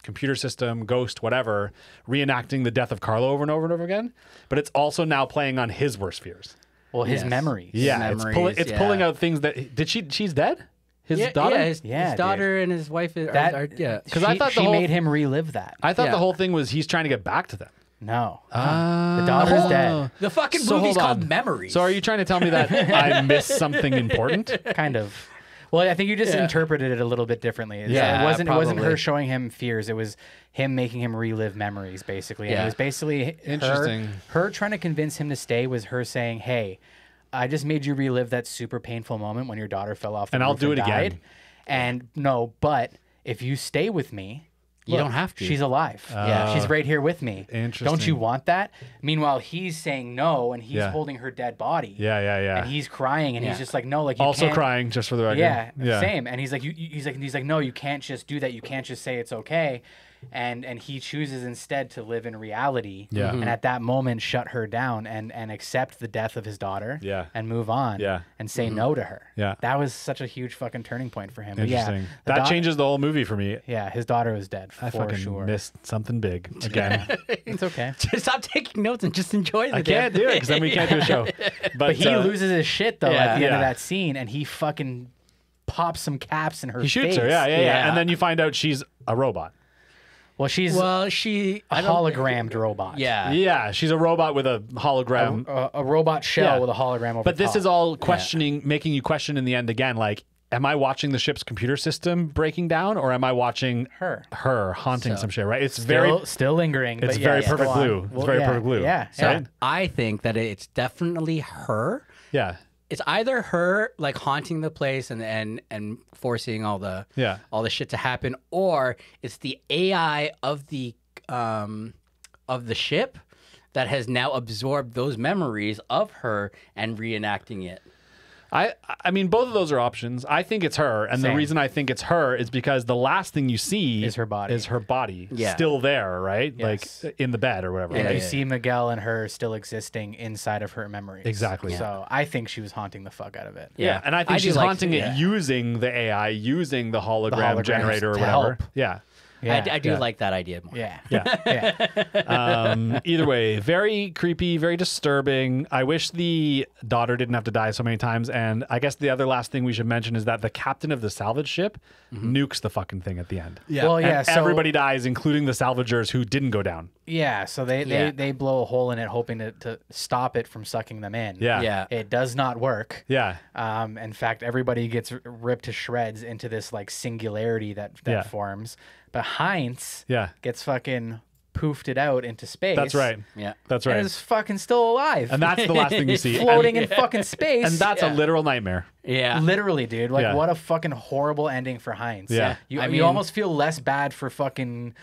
computer system, ghost, whatever, reenacting the death of Carlo over and over and over again, but it's also now playing on his worst fears. Well, his Yes. memories. Yeah, memories, it's yeah. pulling out things that she's dead. His daughter. Yeah, his Yeah, daughter and his wife are, That yeah. Because I thought the she whole- made him relive that. I thought Yeah. the whole thing was he's trying to get back to them. No. The daughter's dead. The fucking So movie's hold called on. Memories. So are you trying to tell me that I missed something important? Kind of. Well, I think you just Yeah. interpreted it a little bit differently. Yeah, it wasn't probably. her showing him fears. It was him making him relive memories, basically. And Yeah. it was basically Interesting. Her trying to convince him to stay was her saying, "Hey, I just made you relive that super painful moment when your daughter fell off the And I'll roof do it again." died. And no, but if you stay with me, You look, don't have to. She's alive. Yeah, she's right here with me. Don't Interesting. you want that? Meanwhile, he's saying no, and he's Yeah. holding her dead body. Yeah. And he's crying, and he's Yeah. just like, no, like you Also can't. crying, just for the record. Yeah, same. And he's like, he's like, no, you can't just do that. You can't just say it's okay. and he chooses instead to live in reality. Yeah. And at that moment, shut her down and accept the death of his daughter. Yeah. And move on. Yeah. And say no to her. Yeah. That was such a huge fucking turning point for him. But Interesting. yeah, That changes the whole movie for me. Yeah, his daughter was dead I for fucking sure. missed something big again. It's okay. Just stop taking notes and just enjoy the I can't do it because then we can't do a show. But he loses his shit though at the end Yeah. of that scene, and he fucking pops some caps in her He shoots face. her. Yeah. Yeah. And then you find out she's a robot. Well, she's Well, she a hologrammed robot. Yeah. Yeah, she's a robot with a hologram. A robot shell Yeah. with a hologram over But this top. is all questioning, making you question in the end again, like, am I watching the ship's computer system breaking down, or am I watching her. haunting some shit? Right? It's Still lingering. It's but very yes, Perfect go on. Blue. It's Well, very yeah, Perfect Blue. Yeah. Right? I think that it's definitely her. Yeah. It's either her like haunting the place and forcing all the shit to happen, or it's the AI of the ship that has now absorbed those memories of her and reenacting it. I mean, both of those are options. I think it's her, and the Same. reason I think it's her is because the last thing you see Is her body. Yeah. still there, right? Yes. Like in the bed or whatever. And right? you see Miguel and her still existing inside of her memories. Exactly. So I think she was haunting the fuck out of it. Yeah, and I think do she's like- haunting it yeah. using the AI, using the hologram holograms generator or to whatever. help. Yeah. Yeah. I do like that idea more. Yeah. Yeah. Yeah. Either way, very creepy, very disturbing. I wish the daughter didn't have to die so many times. And I guess the other last thing we should mention is that the captain of the salvage ship nukes the fucking thing at the end. Yeah. Well, yeah. And So everybody dies, including the salvagers who didn't go down. Yeah. So they blow a hole in it, hoping to stop it from sucking them in. Yeah. Yeah. It does not work. Yeah. In fact, everybody gets ripped to shreds into this like singularity that forms. But Heinz Yeah. gets fucking poofed it out into space. That's right. Yeah. That's And right. is fucking still alive. And that's the last thing you see. floating in fucking space. And that's a literal nightmare. Yeah. Literally, dude. Like, Yeah. what a fucking horrible ending for Heinz. Yeah. You, you almost feel less bad for fucking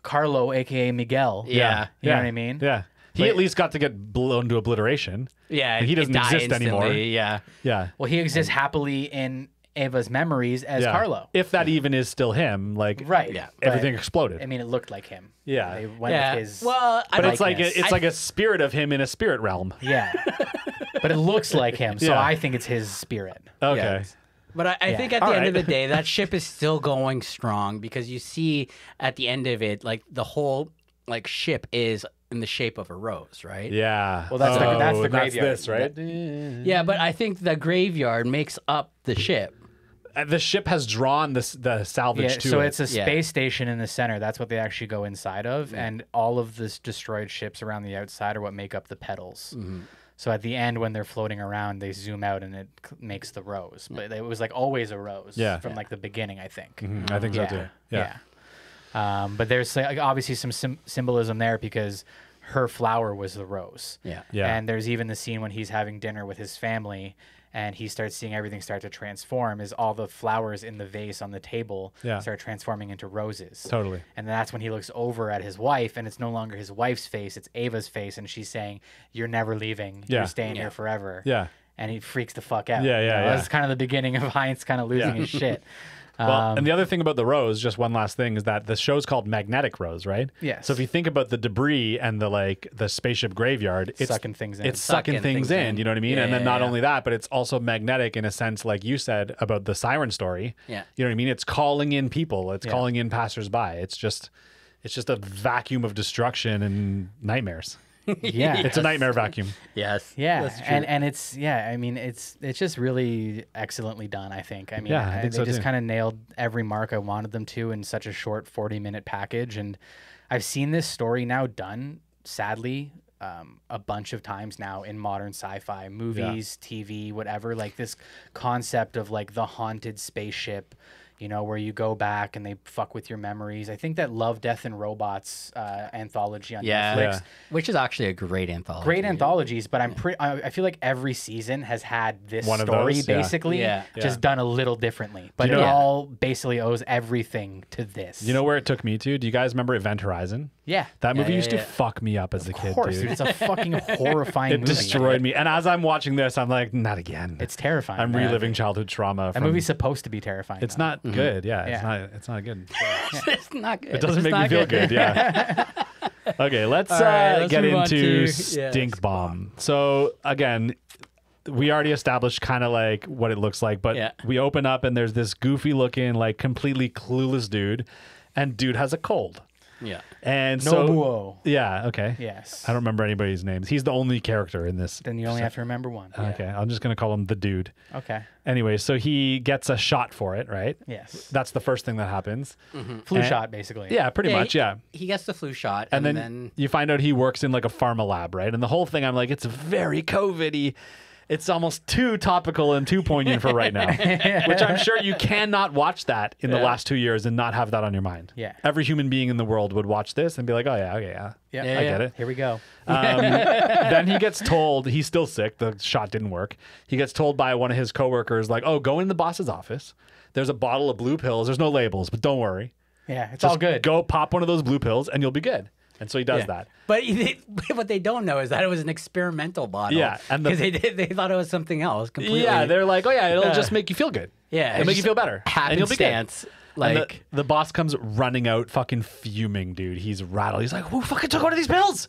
Carlo, aka Miguel. Yeah. You know what I mean? Yeah. He at least got to get blown to obliteration. Yeah. He doesn't it die exist anymore. instantly, Yeah. Yeah. Well, he exists happily in Ava's memories as Carlo. If that even is still him, like Right. Yeah. But, everything exploded. I mean, it looked like him. Yeah. They went Yeah. with his. Well, but it's like likeness. it's like a spirit of him in a spirit realm. Yeah. But it looks like him, so Yeah. I think it's his spirit. Okay. But I think at the All end right. of the day, that ship is still going strong because you see at the end of it, like the whole like ship is in the shape of a rose, right? Yeah. Well, that's the and that's graveyard. this, right? Yeah, but I think the graveyard makes up the ship. The ship has drawn the salvage Yeah, to so it. it's a space station in the center. That's what they actually go inside of, and all of this destroyed ships around the outside are what make up the petals. So at the end, when they're floating around, they zoom out and it makes the rose. But it was like always a rose from like the beginning, I think. I think so too. Yeah. But there's like, obviously some symbolism there because her flower was the rose. Yeah. Yeah. And there's even the scene when he's having dinner with his family and he starts seeing everything start to transform is all the flowers in the vase on the table start transforming into roses. Totally. And that's when he looks over at his wife and it's no longer his wife's face, it's Ava's face. And she's saying, "You're never leaving. Yeah. You're staying here forever." Yeah. And he freaks the fuck out. Yeah, yeah, yeah. That's kind of the beginning of Heinz kind of losing his shit. Well, and the other thing about the rose, just one last thing, is that the show's called Magnetic Rose, right? Yes. So if you think about the debris and the spaceship graveyard, it's Sucking things in. It's sucking things in. You know what I mean? Yeah, and then yeah, not yeah. only that, but it's also magnetic in a sense, like you said about the siren story. Yeah. You know what I mean? It's calling in people. It's calling in passersby. It's just a vacuum of destruction and nightmares. Yeah. It's a nightmare vacuum. Yes. Yeah, That's true. and it's I mean it's just really excellently done. I think. I mean, Yeah, I think they so just too. kind of nailed every mark I wanted them to in such a short 40-minute package. And I've seen this story now done, sadly, a bunch of times now in modern sci-fi movies, TV, whatever. Like this concept of like the haunted spaceship. You know, where you go back and they fuck with your memories. I think that Love, Death, and Robots anthology on Netflix. Which is actually a great anthology. Great anthologies, but I feel like every season has had this One of story those, yeah. basically, Yeah. just done a little differently. But you it know- all basically owes everything to this. You know where it took me to? Do you guys remember Event Horizon? Yeah. That movie used to yeah. fuck me up as a kid, Of course, dude. dude. It's a fucking horrifying It movie. destroyed me. And as I'm watching this, I'm like, not again. It's terrifying. I'm man. reliving childhood trauma. That movie's supposed to be terrifying. It's though. not. good. Yeah, Yeah. It's not good. It's not good. It doesn't It's make me not feel good. Yeah. Okay, let's let's get move on into to- Stink Bomb. So again, we already established kind of like what it looks like, but Yeah. we open up and there's this goofy looking, like completely clueless dude, and dude has a cold. Yeah. And so Nobuo. yeah, okay. Yes. I don't remember anybody's names. He's the only character in this. Then you only have to remember one. Okay, I'm just gonna call him the dude. Okay. Anyway, so he gets a shot for it, right? Yes. That's the first thing that happens. Flu And- shot, basically. Yeah, pretty much. Yeah. He gets the flu shot, And and, then, you find out he works in like a pharma lab, right? And the whole thing, I'm like, it's very COVID-y. It's almost too topical and too poignant for right now. Which I'm sure you cannot watch that in the last 2 years and not have that on your mind. Yeah. Every human being in the world would watch this and be like, oh yeah, okay, yeah. Yeah. I get it. Here we go. Then he gets told he's still sick. The shot didn't work. He gets told by one of his coworkers, like, oh, go in the boss's office. There's a bottle of blue pills. There's no labels, but don't worry. Yeah, it's Just all good. Go pop one of those blue pills and you'll be good. And so he does that. But what they don't know is that it was an experimental bottle. Yeah, and the- because they thought it was something else completely. Yeah, they're like, oh yeah, it'll just make you feel good. yeah, It'll make you feel better. And you'll be good. Happenstance. And Like the boss comes running out, fucking fuming, dude. He's rattled. He's like, who fucking took one of these pills?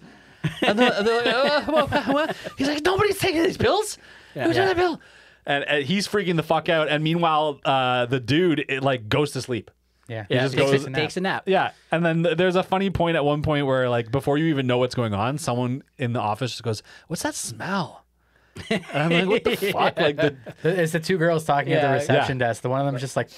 And they're like, what? He's like, nobody's taking these pills. Who took that pill? And he's freaking the fuck out. And meanwhile, the dude like goes to sleep. Yeah. yeah, just takes, goes- takes a nap. Yeah, and then there's a funny point at one point where, like, before you even know what's going on, someone in the office just goes, "What's that smell?" And I'm like, "What the fuck?" Like, It's the two girls talking at the Yeah. reception desk. The one of them is just like,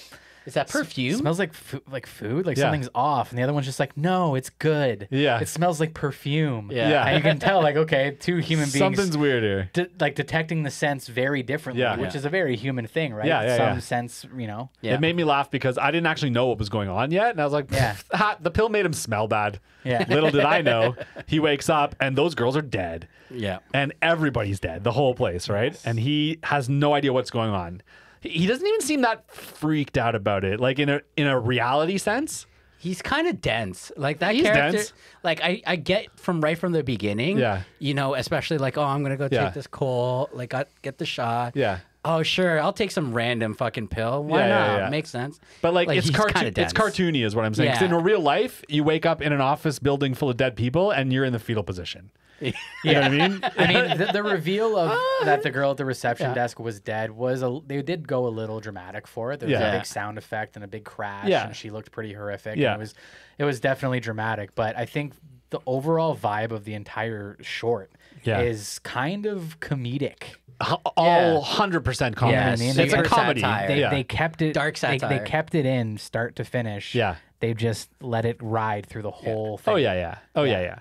Is that perfume? smells like food, like Yeah. something's off, and the other one's just like, no, it's good. Yeah. It smells like perfume. Yeah. And you can tell, like, okay, two human beings something's weird here. like detecting the sense very differently, Yeah. which is a very human thing, right? Yeah, yeah, Some yeah. sense, you know. Yeah. It made me laugh because I didn't actually know what was going on yet, and I was like, Yeah. the pill made him smell bad." Yeah. Little did I know, he wakes up and those girls are dead. Yeah. And everybody's dead, the whole place, right? And he has no idea what's going on. He doesn't even seem that freaked out about it, like in a reality sense. He's kind of dense. Like that He's character. dense. Like I get from the beginning. Yeah. You know, especially like, oh, I'm gonna go Yeah. take this cold. Like, get the shot. Yeah. Oh, sure. I'll take some random fucking pill. Why Yeah, yeah, not? yeah. Makes sense. But like it's he's cartoon, kinda it's dense. cartoony, is what I'm saying. 'Cause Yeah. in real life, you wake up in an office building full of dead people, and you're in the fetal position. You know what I mean? I mean, the reveal of that the girl at the reception Yeah. desk was dead was they did go a little dramatic for it. There was Yeah. a big sound effect and a big crash, Yeah. and she looked pretty horrific. Yeah. And it was definitely dramatic. But I think the overall vibe of the entire short Yeah. is kind of comedic. All 100% comedy. Yeah, I mean, it's a dark comedy. satire. They, yeah. they kept it Dark They satire. kept it in start to finish. Yeah. They just let it ride through the whole thing. Oh yeah, yeah. Oh yeah, yeah.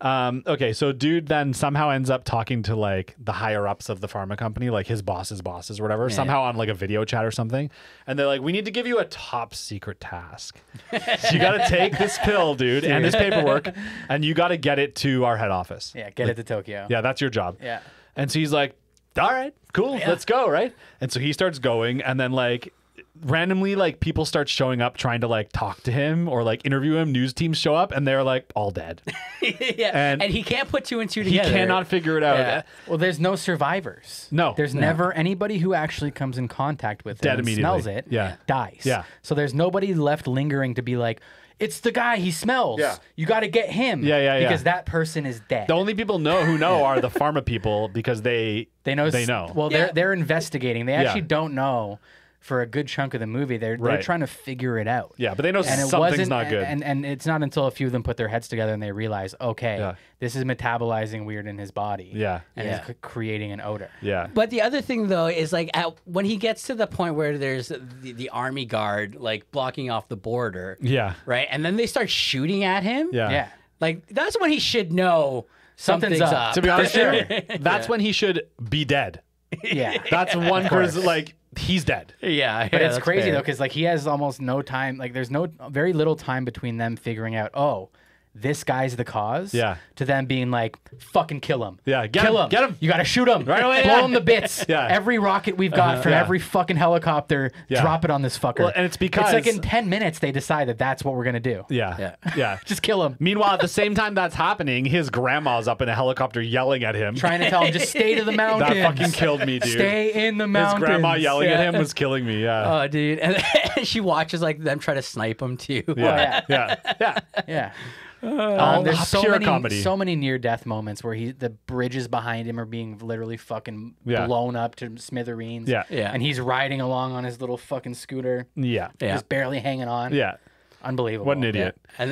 Okay, so dude then somehow ends up talking to like the higher ups of the pharma company, like his boss's bosses or whatever, somehow on like a video chat or something. And they're like, we need to give you a top secret task. So you got to take this pill, dude, and this paperwork, and you got to get it to our head office. Yeah, get it to Tokyo. Yeah, that's your job. Yeah. And so he's like, all right, cool, let's go, right? And so he starts going, and then like randomly like people start showing up trying to like talk to him or like interview him. News teams show up and they're like all dead. yeah. And And he can't put two and two He together. cannot figure it out. Yeah. Well, there's no survivors. No. There's No. never anybody who actually comes in contact with Dead it and immediately. smells it. Yeah. Dies. Yeah. So there's nobody left lingering to be like, it's the guy he smells. Yeah. You got to get him. Yeah, yeah, yeah. Because that person is dead. The only people who know are the pharma people because they They They know. Well, Yeah. they're investigating. They actually Yeah. don't know for a good chunk of the movie. They're Right. trying to figure it out. Yeah, but they know And it something's wasn't, not good. And it's not until a few of them put their heads together and they realize, okay, Yeah. this is metabolizing weird in his body. Yeah. And Yeah. is creating an odor. Yeah. But the other thing though is like when he gets to the point where there's the army guard like blocking off the border, Yeah. right? And then they start shooting at him. Yeah. Yeah. Like that's when he should know something's Something's up. up. To be honest, For with you, that's when he should be dead. Yeah. That's one course. person like he's dead. yeah, But it's crazy though, because like he has almost no time. Like there's very little time between them figuring out. Oh, this guy's the cause, Yeah. to them being like, fucking kill him. Yeah, Kill him. get him. You got to shoot him. Right away, Blow yeah. him to bits. Yeah. Every rocket we've got from Yeah. every fucking helicopter, Yeah. drop it on this fucker. Well, and it's because- like in 10 minutes they decide that that's what we're going to do. Yeah. Yeah. Just kill him. Meanwhile, at the same time that's happening, his grandma's up in a helicopter yelling at him. Trying to tell him, just stay to the mountains. That fucking killed me, dude. Stay in the His mountains. grandma yelling at Yeah. him was killing me. Yeah. Oh, dude, and she watches like them try to snipe him too. Yeah. Yeah. Yeah. Yeah. All There's so pure many, comedy. so many near-death moments where the bridges behind him are being literally fucking Yeah. blown up to smithereens. Yeah. Yeah. And he's riding along on his little fucking scooter, Yeah. Yeah. just barely hanging on. Yeah. Unbelievable. What an idiot. And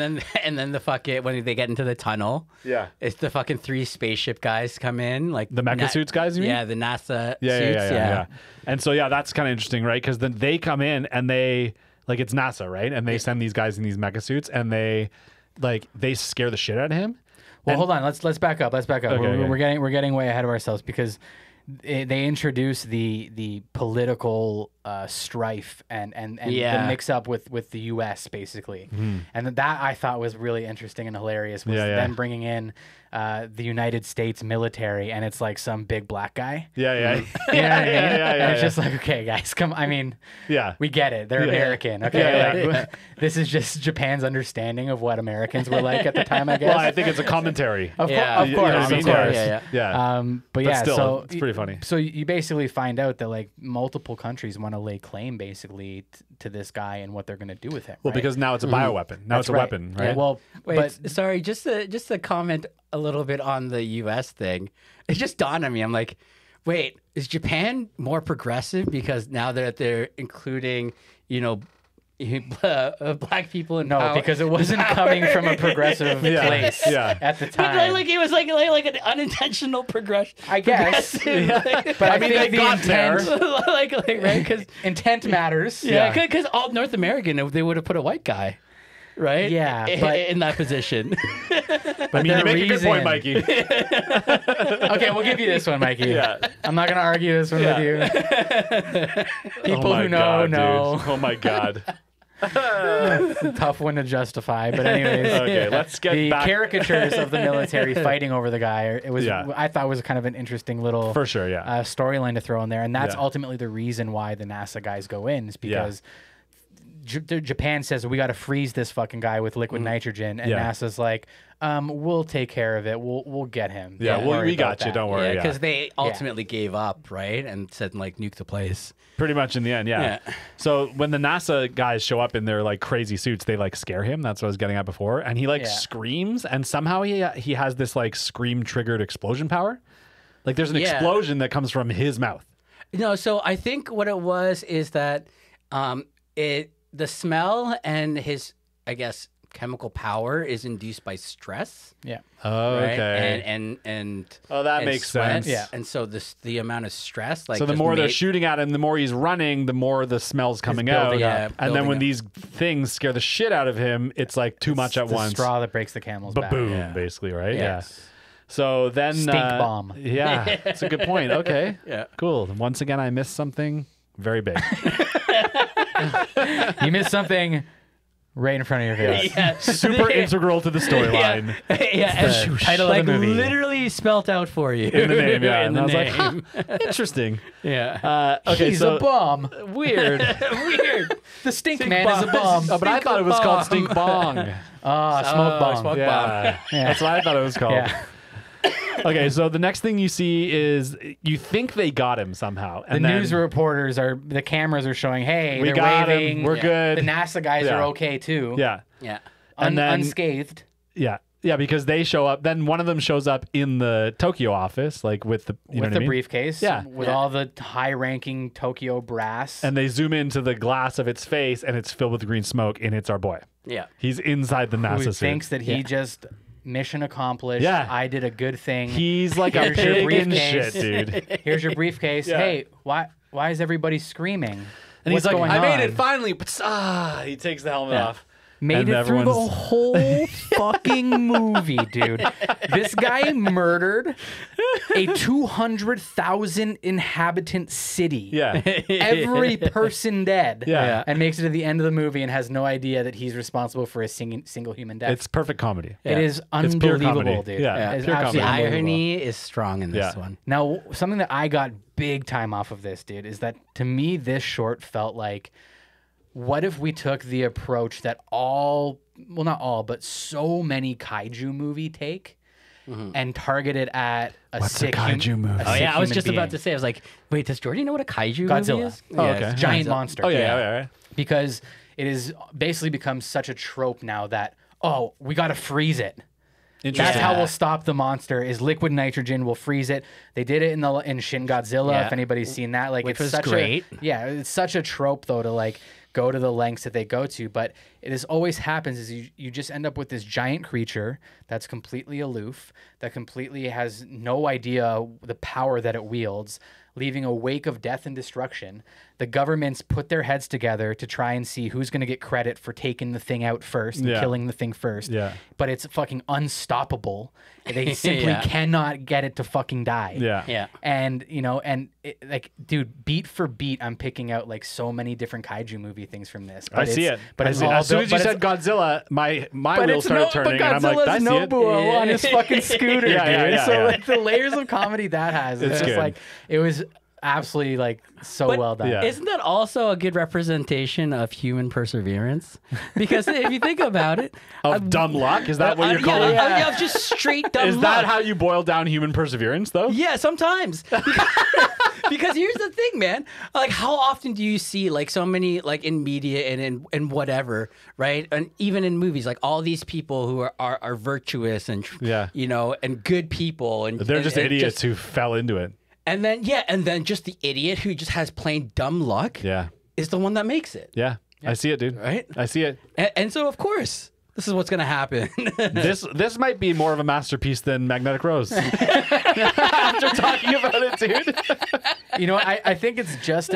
then the fucking when they get into the tunnel, Yeah. it's the fucking 3 spaceship guys come in, like The mecha suits guys, you mean? Yeah, the NASA Yeah, suits. yeah. And so, yeah, that's kind of interesting, right? Because then they come in and they, like, it's NASA, right? And they send these guys in these mecha suits and they scare the shit out of him. Well, hold on. Let's back up. Okay, okay. We're getting way ahead of ourselves because they introduce the political strife and Yeah. the mix up with the U.S. basically, and that I thought was really interesting and hilarious. Was Yeah, yeah. them bringing in the United States military, and it's like some big black guy. Yeah, yeah. You know what I mean? yeah, And it's yeah. just like, okay, guys, come. I mean, Yeah. we get it. They're Yeah. American. Okay, Yeah, yeah. like, this is just Japan's understanding of what Americans were like at the time, I guess. Well, I think it's a commentary. Of, Yeah. of You course, know what I of mean? course. Yeah. But yeah, still, so it's pretty funny. So you basically find out that like multiple countries want to lay claim basically to this guy and what they're going to do with him. Well, right? because now it's a bioweapon. Now That's it's a right. weapon, right? Yeah, well, Wait, but sorry, just to comment a little bit on the U.S. thing. It just dawned on me. I'm like, wait, is Japan more progressive because now that they're including, black people in no, power? because it wasn't coming from a progressive Yeah. place Yeah. at the But time. like it was like an unintentional progression. I guess, progressive, but I mean, think they the got there. intent, like right? Because intent matters. yeah, because all North American, they would have put a white guy, right? Yeah, but- in that position. I mean, you the make a good point, reason- Mikey. Okay, we'll give you this one, Mikey. Yeah. I'm not gonna argue this one with you. People Oh my who know God, know. dude. Oh my God. Tough one to justify, but anyways. Okay, let's get The back. caricatures of the military fighting over the guy. It was, Yeah. I thought, was kind of an interesting little For sure, yeah. storyline to throw in there, and that's Yeah. ultimately the reason why the NASA guys go in, is because Japan says we got to freeze this fucking guy with liquid nitrogen, and Yeah. NASA's like, we'll take care of it. We'll get him. Yeah, Don't well, worry we about got you. that." Don't worry. Yeah, Yeah, because they ultimately gave up, right, and said like nuke the place. Pretty much in the end, yeah. Yeah. So when the NASA guys show up in their like crazy suits, they like scare him. That's what I was getting at before. And he like Yeah. screams, and somehow he has this like scream triggered explosion power. Like there's an Yeah. explosion that comes from his mouth. No, so I think what it was is that the smell and his, I guess, chemical power is induced by stress. Yeah. Oh, Right? okay. And Oh, that and makes sweat. sense. Yeah. And so the amount of stress, like So the just more they're made- shooting at him, the more he's running, the more the smell's coming out. building up. And then Building when up. these things scare the shit out of him, it's like too much at the once. straw that breaks the camel's back. Boom, Yeah. basically, right? Yes. Yeah. So then Stink bomb. Yeah, that's a good point. Okay. Yeah. Cool. Once again, I missed something very big. You missed something right in front of your face. Yeah. Super integral to the storyline. Yeah, the and title of the like movie. literally spelt out for you In the name, yeah. In And the I was like, name. Interesting. Yeah. Okay, He's so a bomb. weird. Weird. The stink Stink man is a bomb. bomb. Oh, but I thought it was called Stink Bong. Smoke bomb. smoke Yeah. Yeah. That's what I thought it was called. Yeah. Okay, so the next thing you see is you think they got him somehow. The And then, news reporters the cameras are showing, hey, We they're got him. waving. We're good. The NASA guys Yeah. are okay too. Yeah. Yeah. And then- unscathed. Yeah. Yeah, because they show up. Then one of them shows up in the Tokyo office, like with the you know With what the I mean? briefcase, Yeah. with Yeah. all the high-ranking Tokyo brass. And they zoom into the glass of its face, and it's filled with green smoke, and it's our boy. Yeah. He's inside the NASA who suit. thinks that he Yeah. just mission accomplished. Yeah. I did a good thing. He's like a Here's your pig in briefcase. shit, dude. Here's your briefcase. Yeah. Hey, why is everybody screaming? And What's he's like, going I made on? it finally. But he takes the helmet Yeah. off. Made And it through the everyone's- whole fucking movie, dude. This guy murdered a 200,000 inhabitant city. Yeah. Every person dead. Yeah. And makes it to the end of the movie and has no idea that he's responsible for a single human death. It's perfect comedy. It is It's pure unbelievable, comedy. dude. Yeah, It's pure comedy. The absolutely unbelievable. irony is strong in this Yeah. one. Now, something that I got big time off of this, dude, is that to me, this short felt like, what if we took the approach that not all, but so many kaiju movie take and targeted at a What's a sick kaiju movie? Oh yeah, I was human just about being. to say, I was like, wait, does Jordy know what a kaiju Godzilla. movie is? Oh, Yeah, okay. it's Giant Godzilla. monster. Oh, yeah. Because it is basically become such a trope now that, oh, we got to freeze it. That's Interesting. how we'll stop the monster. Is liquid nitrogen. We'll freeze it. They did it in Shin Godzilla. Yeah. If anybody's seen that, like Which it's was such great. it's such a trope though to like go to the lengths that they go to. But this always happens is you just end up with this giant creature that's completely aloof, that completely has no idea the power that it wields, leaving a wake of death and destruction. The governments put their heads together to try and see who's going to get credit for taking the thing out first and Yeah. killing the thing first. Yeah. But it's fucking unstoppable. They simply Yeah. cannot get it to fucking die. Yeah. Yeah. And, like, dude, beat for beat, I'm picking out like so many different kaiju movie things from this. I see it. But I it's see it. all As soon built- as you but said it's- Godzilla, my but wheels it's started turning, but and I'm like, I Godzilla's see it. Nobuo on his fucking scooter, Yeah, dude. yeah, yeah, So yeah. like the layers of comedy that has, it's It's just good. like it was absolutely like so But well done. Yeah. Isn't that also a good representation of human perseverance? Because if you think about it, Of dumb luck? Is that what you're calling? Yeah, of just straight dumb Is luck. that how you boil down human perseverance, though? Yeah, sometimes. Because here's the thing, man. Like, how often do you see like so many like in media and in whatever, right? And even in movies, like all these people who are virtuous and Yeah. and good people, and They're just and idiots who fell into it. and then just the idiot who just has plain dumb luck Yeah. is the one that makes it, Yeah. I see it, dude. right? I see it. And so of course this is what's gonna happen. This might be more of a masterpiece than Magnetic Rose. After talking about it, dude. I think it's just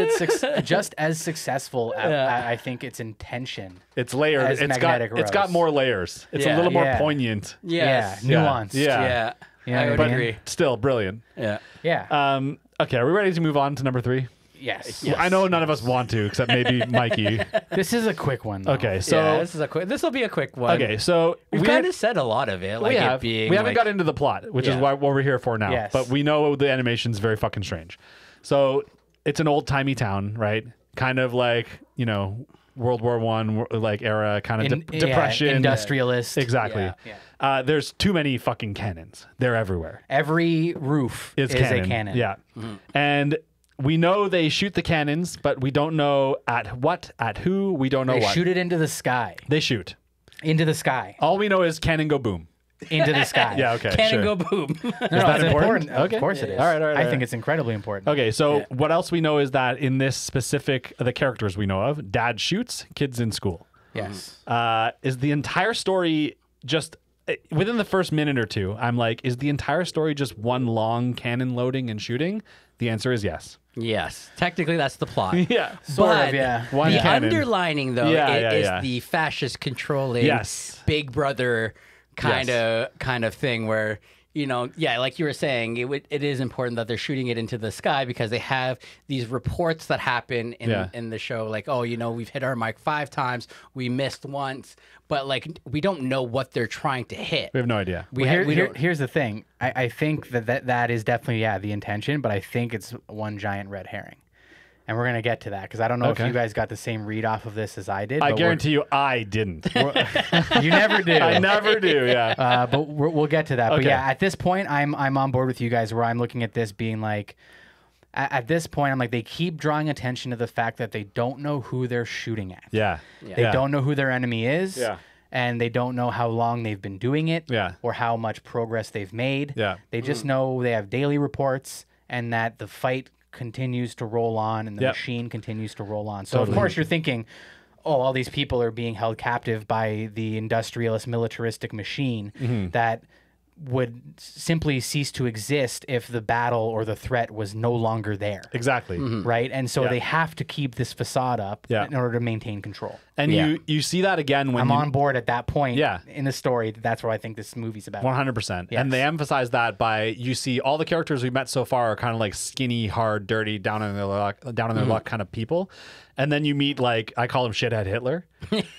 as successful. I think its intention. It's layered. As It's Magnetic got Rose. more layers. It's a Yeah. little more Yeah. poignant. Yes. Yeah, nuanced. Yeah. Yeah. I would but- agree. Still brilliant. Yeah. Yeah. Okay, are we ready to move on to number 3? Yes. I know none of us want to, except maybe Mikey. This is a quick one. Though. Okay, so Yeah, this will be a quick one. okay, so We've kind of said a lot of it, like we it have. being. We haven't like, got into the plot, which is Yeah. what we're here for now. Yes. But we know the animation's very fucking strange. So it's an old timey town, right? Kind of like World War I like era, kind of depression, industrialist. Exactly. Yeah. There's too many fucking cannons. They're everywhere. Every roof is a cannon. Yeah. And we know they shoot the cannons, but we don't know at what, at who. We don't know They what. shoot it into the sky. They shoot. Into the sky. All we know is cannon go boom. Into the sky. Yeah, okay. Cannon sure. go boom. No, that it's important? Okay. Of course it is. All right, I think it's incredibly important. Okay, so what else we know is that in this specific, the characters we know of, dad shoots, kids in school. Yes. Is the entire story just, within the first minute or two, I'm like, is the entire story just one long cannon loading and shooting? The answer is yes. Yes, technically that's the plot. Yeah. Sort But of, yeah. One the cannon. underlining though is the fascist controlling Yes. Big Brother kind of thing where like you were saying, it is important that they're shooting it into the sky because they have these reports that happen in the show, like, oh, we've hit our mic 5 times, we missed once, but like we don't know what they're trying to hit. We have no idea. Here's the thing. I think that is definitely the intention, but I think it's one giant red herring. And we're going to get to that because I don't know if you guys got the same read off of this as I did. I but guarantee you I didn't. you never do. I never do, yeah. But we'll get to that. But Okay. yeah, at this point, I'm on board with you guys where I'm looking at this being like, at this point, I'm like, they keep drawing attention to the fact that they don't know who they're shooting at. Yeah. They don't know who their enemy is. Yeah. And they don't know how long they've been doing it. Yeah. Or how much progress they've made. Yeah. They just know they have daily reports and that the fight continues to roll on and the machine continues to roll on. So, of course, you're thinking, oh, all these people are being held captive by the industrialist militaristic machine that would simply cease to exist if the battle or the threat was no longer there. Exactly. Right? And so Yeah. they have to keep this facade up Yeah. in order to maintain control. And you see that again when I'm on board at that point Yeah. in the story. That's what I think this movie's about. 100%. Yes. And they emphasize that by you see all the characters we met so far are kind of like skinny, hard, dirty, down on their luck kind of people. And then you meet like I call him shithead Hitler.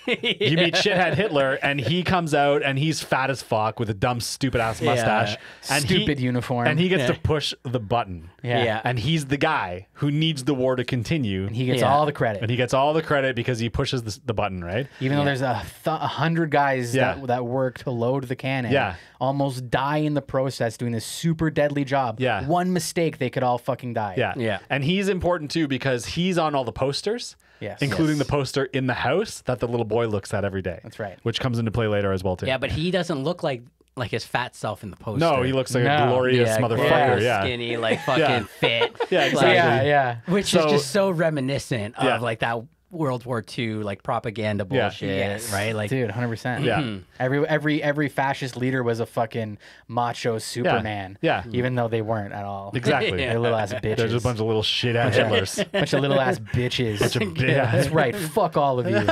You meet shithead Hitler and he comes out and he's fat as fuck with a dumb stupid ass mustache and Stupid uniform. and he gets to push the button. Yeah. And he's the guy who needs the war to continue. He gets Yeah. all the credit. And he gets all the credit because he pushes the button, right? Even though there's 100 guys Yeah. that work to load the cannon, Yeah. almost die in the process doing this super deadly job. Yeah. One mistake, they could all fucking die. Yeah. Yeah. And he's important too because he's on all the posters. Yes. Including Yes. the poster in the house that the little boy looks at every day. That's right. Which comes into play later as well too. Yeah, but he doesn't look like his fat self in the poster. No, he looks like a No. glorious motherfucker. gross, Yeah. skinny, like fucking Yeah. fit. Yeah, Like, exactly. Yeah. which So- is just so reminiscent Yeah. of like that World War II like propaganda Yeah. bullshit, Yes. right? Like, Dude, 100%. Yeah. Every fascist leader was a fucking macho Superman. Yeah. Even though they weren't at all. Exactly. Yeah. They're little ass bitches. There's a bunch of little shit ass Hitlers. bunch of little ass bitches. Yeah. That's right. Fuck all of you.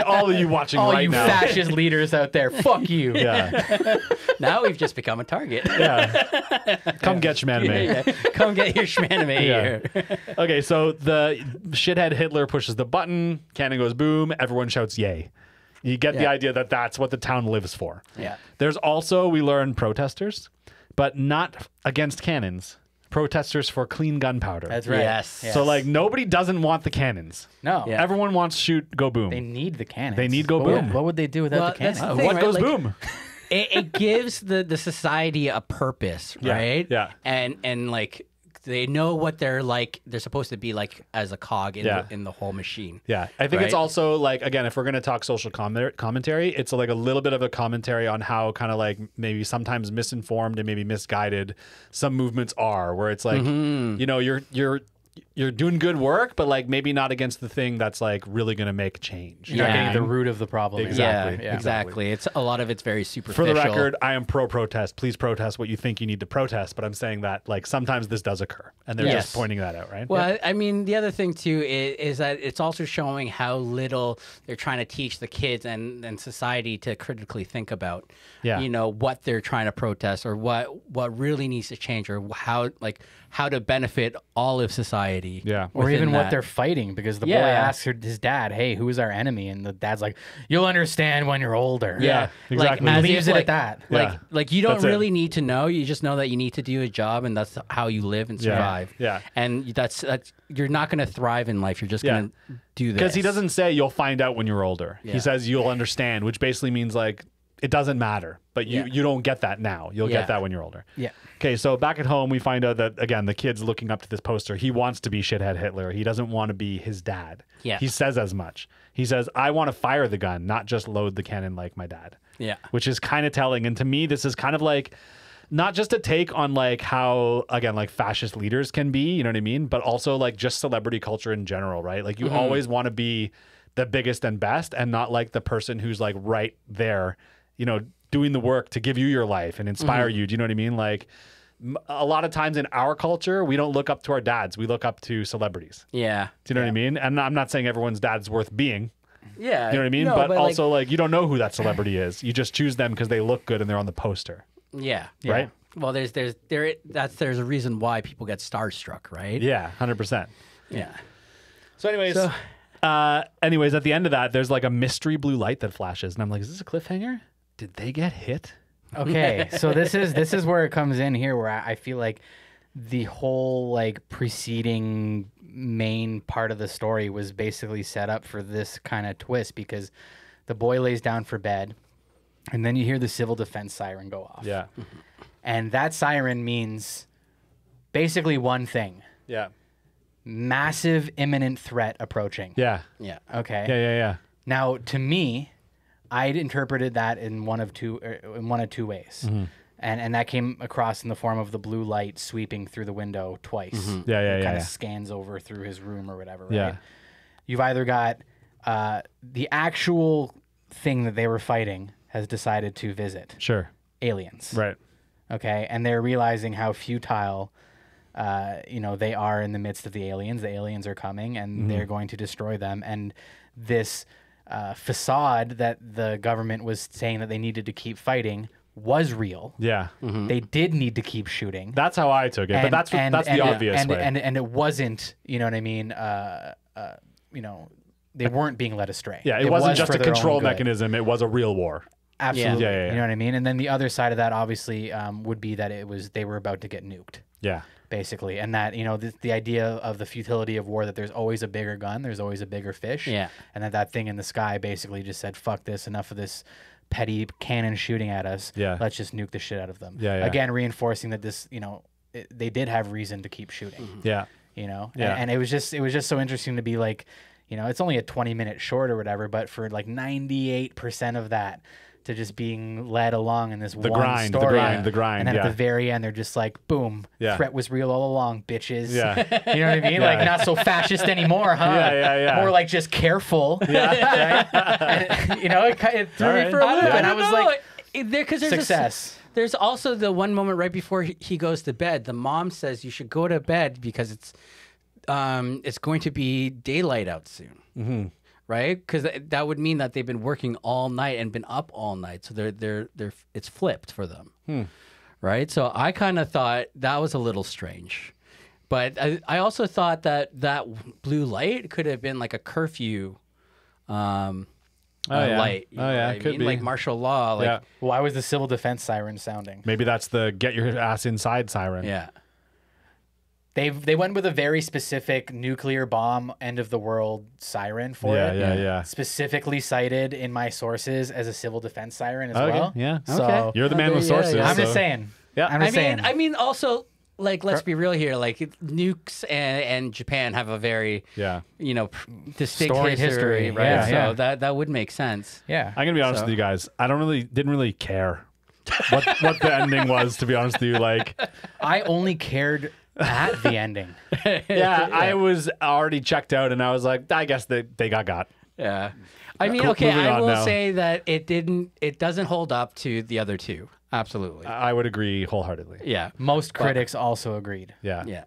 All of you watching all right you now. fascist leaders out there. Fuck you. Yeah. now we've just become a target. Yeah. Come get Shmanime. Yeah. Come get your Shmanime here. Okay, so the shithead Hitler pushes the button, cannon goes boom, everyone shouts yay. You get the Yeah. idea that that's what the town lives for. Yeah. There's also, we learn, protesters, but not against cannons. Protesters for clean gunpowder. That's right. Yes. So, like, nobody doesn't want the cannons. No. Yeah. Everyone wants shoot, go boom. They need the cannons. They need go What boom. would- What would they do without Well, the cannons? that's the thing, What right? goes Like- boom? It gives the society a purpose, Yeah, right? yeah. And like they know what they're like. They're supposed to be like as a cog in, Yeah. in the whole machine. Yeah, I think it's Right. also like, again, if we're going to talk social commentary, it's like a little bit of a commentary on how kind of like maybe sometimes misinformed and maybe misguided some movements are, where it's like, you know, you're doing good work, but like maybe not against the thing that's like really going to make change. You're not Yeah. getting the root of the problem. Exactly. Yeah, exactly. It's a lot of it's very For superficial. the record, I am pro-protest. Please protest what you think you need to protest. But I'm saying that like sometimes this does occur, and they're Yes. just pointing that out, right? Well, I mean, the other thing too is that it's also showing how little they're trying to teach the kids and society to critically think about, Yeah. you know, what they're trying to protest or what really needs to change or how to benefit all of society. Yeah. Or within even what that. they're fighting, because the boy Yeah. asks his dad, "Hey, who is our enemy?" And the dad's like, "You'll understand when you're older." Yeah, exactly. Like, as Leaves if, it like, at that. Like, Yeah. like you don't That's it. really need to know. You just know that you need to do a job, and that's how you live and Yeah. survive. Yeah. And that's you're not going to thrive in life. You're just Yeah. going to do this Because he doesn't say you'll find out when you're older. Yeah. He says you'll understand, which basically means like it doesn't matter, but Yeah. you don't get that now. You'll Yeah. get that when you're older. Yeah. Okay, so back at home, we find out that again the kid's looking up to this poster. He wants to be shithead Hitler. He doesn't want to be his dad. Yeah. He says as much. He says, "I want to fire the gun, not just load the cannon like my dad." Yeah. Which is kind of telling. And to me, this is kind of like not just a take on like how again like fascist leaders can be, you know what I mean, but also like just celebrity culture in general, right? Like you always want to be the biggest and best and not like the person who's like right there, you know, doing the work to give you your life and inspire you. Do you know what I mean? Like a lot of times in our culture, we don't look up to our dads. We look up to celebrities. Yeah. Do you know what I mean? And I'm not saying everyone's dad's worth being. Yeah. You know what I mean? No, but like, also like you don't know who that celebrity is. You just choose them because they look good and they're on the poster. yeah. Right? Well, there's a reason why people get starstruck, right? Yeah, 100%. Yeah. So anyways, anyways, at the end of that, there's like a mystery blue light that flashes. And I'm like, is this a cliffhanger? Did they get hit? Okay, so this is where it comes in here, where I feel like the whole like preceding main part of the story was basically set up for this kind of twist, because the boy lays down for bed, and then you hear the civil defense siren go off. Yeah. And that siren means basically one thing: Yeah. massive imminent threat approaching. Yeah. Yeah. Okay. Yeah. Now, to me, I'd interpreted that in one of two ways, Mm-hmm. and that came across in the form of the blue light sweeping through the window twice. Yeah. Kind of scans over through his room or whatever. Right? Yeah. You've either got the actual thing that they were fighting has decided to visit, Sure. aliens. Right. Okay, and they're realizing how futile, they are in the midst of the aliens. The aliens are coming, and they're going to destroy them. And this facade that the government was saying that they needed to keep fighting was real. Yeah. They did need to keep shooting. That's how I took it. But that's the obvious way. And it wasn't, you know what I mean? They weren't being led astray. Yeah, it wasn't was just for a their own control good. mechanism. It was a real war. Absolutely. Yeah. You know what I mean? And then the other side of that, obviously, would be that they were about to get nuked. Yeah. Basically, and that the idea of the futility of war, that there's always a bigger gun, there's always a bigger fish, and that thing in the sky basically just said, "Fuck this! Enough of this petty cannon shooting at us. Yeah. Let's just nuke the shit out of them." Yeah. Again, reinforcing that this, they did have reason to keep shooting. Yeah. And it was just so interesting to be like, it's only a 20-minute short or whatever, but for like 98% of that to just being led along in this one story. The grind. And then at the very end, they're just like, boom, threat was real all along, bitches. Yeah. You know what I mean? Like, not so fascist anymore, huh? Yeah. More like just careful. Yeah. Right? And, it threw me for a loop. And I was like, there's success. There's also the one moment right before he goes to bed. The mom says you should go to bed because it's going to be daylight out soon. Mm-hmm. Right? Because that would mean that they've been working all night and been up all night, so it's flipped for them, right? So I kind of thought that was a little strange, but I also thought that blue light could have been like a curfew, light. Could be like martial law. Like, why was the civil defense siren sounding? Maybe that's the get your ass inside siren. Yeah. They went with a very specific nuclear bomb end of the world siren for it. Yeah. Specifically cited in my sources as a civil defense siren as well. Yeah. So you're the man with sources. I'm so. just saying. Yeah. I mean, also, like, let's be real here. Like, nukes and Japan have a very, distinct Storied history, right? yeah, So that would make sense. Yeah. I'm gonna be honest with you guys. I didn't really care what the ending was. To be honest with you, like, I only cared at the ending. I was already checked out, and I was like, I guess they got. Yeah. I mean, Cool. okay, Moving I on will now. say that it doesn't hold up to the other two. Absolutely. I would agree wholeheartedly. Yeah. Most critics also agreed. Yeah. Yeah.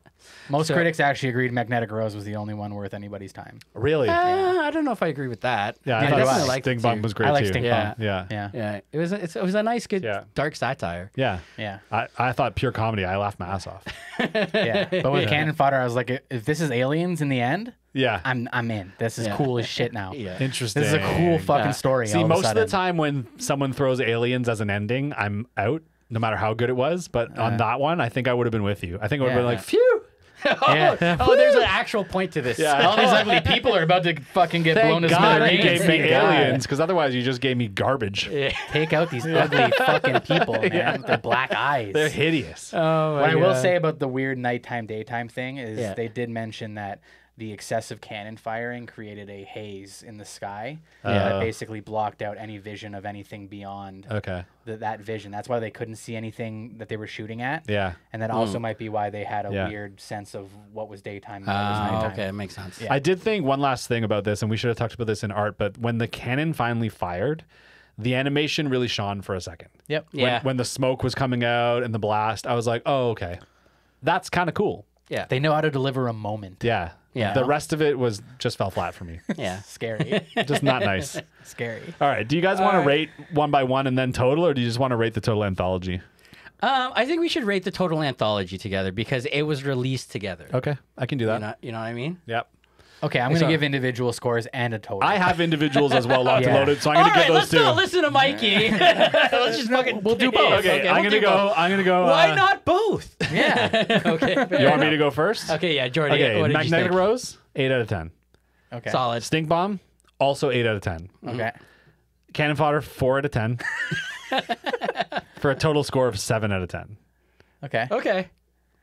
Most critics actually agreed Magnetic Rose was the only one worth anybody's time. Really? I don't know if I agree with that. Yeah. Neither I do thought I. Stink Bump was great I like too. Stink Yeah. Yeah. Yeah. Yeah. It was a nice, good, dark satire. Yeah. Yeah. I thought pure comedy. I laughed my ass off. Yeah. But with Cannon Fodder, I was like, if this is aliens in the end, Yeah. I'm in. This is cool as shit now. Yeah. Interesting. This is a cool fucking story. See, all most of of the time when someone throws aliens as an ending, I'm out, no matter how good it was. But on that one, I think I would have been with you. I think I would have been like, phew. Yeah. Oh, there's an actual point to this. Yeah. All these ugly people are about to fucking get blown to Thank God you smithereens. gave me Thank God. aliens, because otherwise you just gave me garbage. Take out these ugly fucking people, man. With their black eyes. They're hideous. Oh, my What I will God. say about the weird nighttime daytime thing is Yeah. they did mention that the excessive cannon firing created a haze in the sky Yeah. that basically blocked out any vision of anything beyond Okay. that vision. That's why they couldn't see anything that they were shooting at. Yeah. And that also might be why they had a Yeah. weird sense of what was daytime and what was nighttime. Okay, it makes sense. Yeah. I did think one last thing about this, and we should have talked about this in art, but when the cannon finally fired, the animation really shone for a second. Yep. Yeah. When the smoke was coming out and the blast, I was like, oh, okay. That's kind of cool. Yeah. They know how to deliver a moment. Yeah. Yeah. The rest of it just fell flat for me. Yeah. Scary. Just not nice. Scary. All right. Do you guys want to rate one by one and then total, or do you just want to rate the total anthology? I think we should rate the total anthology together because it was released together. Okay. I can do that. You know what I mean? Yep. Okay, I'm going to give individual scores and a total. I have individuals as well locked and Yeah. loaded, so I'm going to get those let's two. not listen to Mikey. Let's just fucking. We'll do both. Okay, I'm we'll gonna do both. go. I'm gonna go. Why not both? Yeah. Okay. You want me to go first? Okay, yeah, Jordy. Okay. What did you Magnetic think? Rose, 8 out of 10. Okay. Solid. Stink Bomb, also 8 out of 10. Okay. Cannon Fodder, 4 out of 10. For a total score of 7 out of 10. Okay. Okay.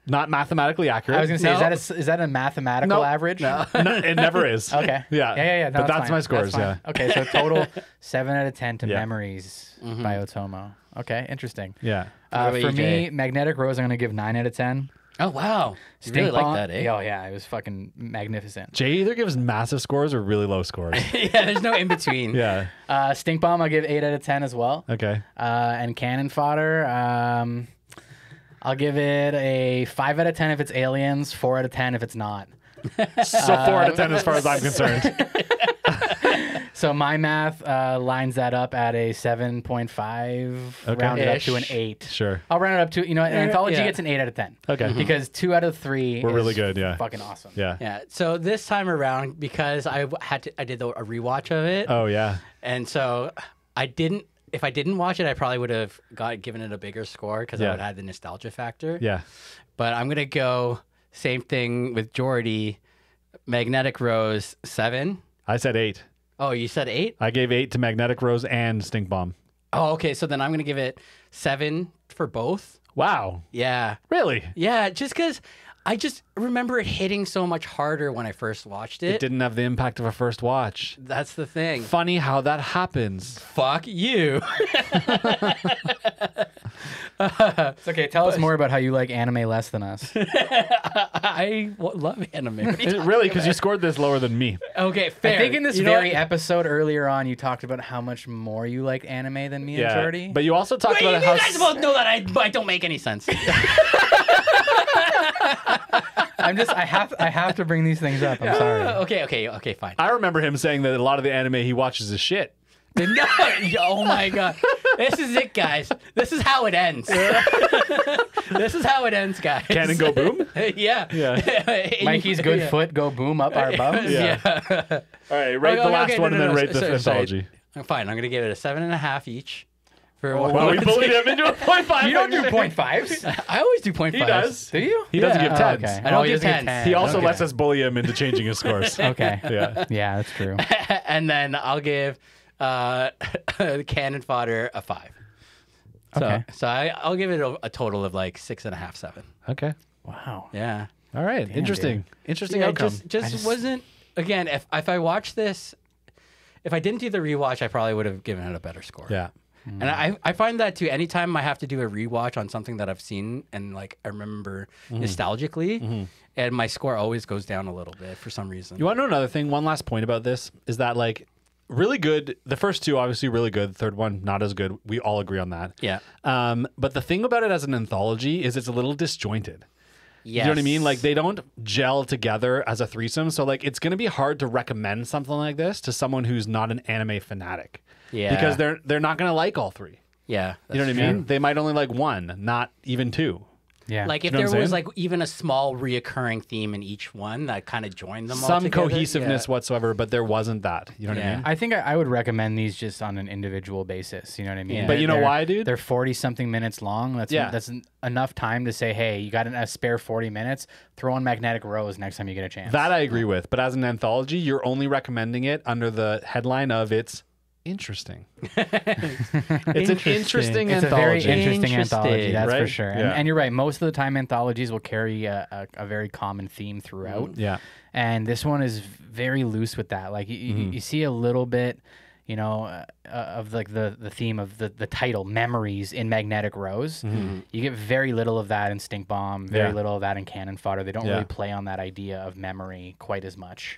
Not mathematically accurate. I was going to say, No. is that a mathematical No. average? No, it never is. Okay. Yeah. Yeah. No, but that's fine. my scores. That's Yeah. fine. Okay, so total 7 out of 10 to Yeah. Memories by Otomo. Okay, interesting. Yeah. What about For you, me, Jay? Magnetic Rose, I'm going to give 9 out of 10. Oh wow, you Stink really like Bomb. that, eh? Oh yeah, it was fucking magnificent. Jay either gives massive scores or really low scores. Yeah, there's no in between. Yeah. Stink Bomb, I'll give 8 out of 10 as well. Okay. And Cannon Fodder, I'll give it a 5 out of 10 if it's aliens, 4 out of 10 if it's not. So 4 out of 10 as far as I'm concerned. So my math lines that up at a 7.5, Okay. rounded up to an Ish. 8. Sure. I'll round it up to, an Anthology yeah. gets an 8 out of 10. Okay. Because 2 out of 3 We're is really good, yeah. fucking awesome. Yeah. Yeah. So this time around, because I did a rewatch of it, Oh, yeah. and so I didn't. If I didn't watch it, I probably would have given it a bigger score because I Yeah. would have had the nostalgia factor. Yeah. But I'm gonna go same thing with Jordy. Magnetic Rose 7. I said 8. Oh, you said 8? I gave 8 to Magnetic Rose and Stink Bomb. Oh, okay. So then I'm gonna give it 7 for both. Wow. Yeah. Really? Yeah. Just because I just remember it hitting so much harder when I first watched It it. didn't have the impact of a first watch. That's the thing. Funny how that happens. Fuck you. It's okay. Tell us more about how you like anime less than us. I love anime. What are you Really? Because you scored this lower than me. Okay, fair. I think in this You know very what? episode earlier on, you talked about how much more you liked anime than me and Yeah. Jordy. But you also talked Wait, about you how... guys both know that I don't make any sense. I have to bring these things up. I'm sorry. Okay, fine. I remember him saying that a lot of the anime he watches is shit. No, oh my god. This is it, guys. This is how it ends. This is how it ends, guys. Cannon go boom? Yeah. Yeah. Mikey's good foot go boom up our bums. Yeah. All right, rate the last one and then rate the anthology. Fine, I'm going to give it a 7.5 each. For Well, we bullied him into a 0.5. You don't do 0.5s. I always do 0.5. He does. Do you? He doesn't Yeah. give 10s. Okay. I don't he give doesn't 10s. He also Okay. lets us bully him into changing his scores. Okay. Yeah. Yeah, that's true. And then I'll give Cannon Fodder a 5. Okay. So I'll give it a total of like 6.5, 7. Okay. Wow. Yeah. All right. Interesting. Interesting Yeah, outcome. just wasn't, again, if I watched this, if I didn't do the rewatch, I probably would have given it a better score. Yeah. And I find that too, anytime I have to do a rewatch on something that I've seen and like I remember nostalgically, and my score always goes down a little bit for some reason. You want to know another thing? One last point about this is that, like, really good. The first two, obviously, really good. The third one, not as good. We all agree on that. Yeah. But the thing about it as an anthology is it's a little disjointed. Yes. You know what I mean? Like, they don't gel together as a threesome. So, like, it's going to be hard to recommend something like this to someone who's not an anime fanatic. Yeah. Because they're not going to like all three. Yeah. You know what I mean? They might only like one, not even two. Yeah. Like if You know what there I'm was saying? like even a small reoccurring theme in each one that kind of joined them all Some together. cohesiveness Yeah. whatsoever, but there wasn't that. You know what I Yeah. mean? I think I would recommend these just on an individual basis. You know what I mean? Yeah. But you know They're- why, dude? They're 40-something minutes long. That's enough time to say, hey, you got a spare 40 minutes. Throw on Magnetic Rose next time you get a chance. That I agree with. But as an anthology, you're only recommending it under the headline of it's interesting. It's an interesting It's a very anthology. interesting anthology, Interesting, that's for right? sure. Yeah. And you're right. Most of the time, anthologies will carry a very common theme throughout. Yeah. And this one is very loose with that. Like you see a little bit, of like the theme of the title "Memories" in Magnetic Rose. You get very little of that in Stink Bomb. Very Yeah. little of that in Cannon Fodder. They don't Yeah. really play on that idea of memory quite as much.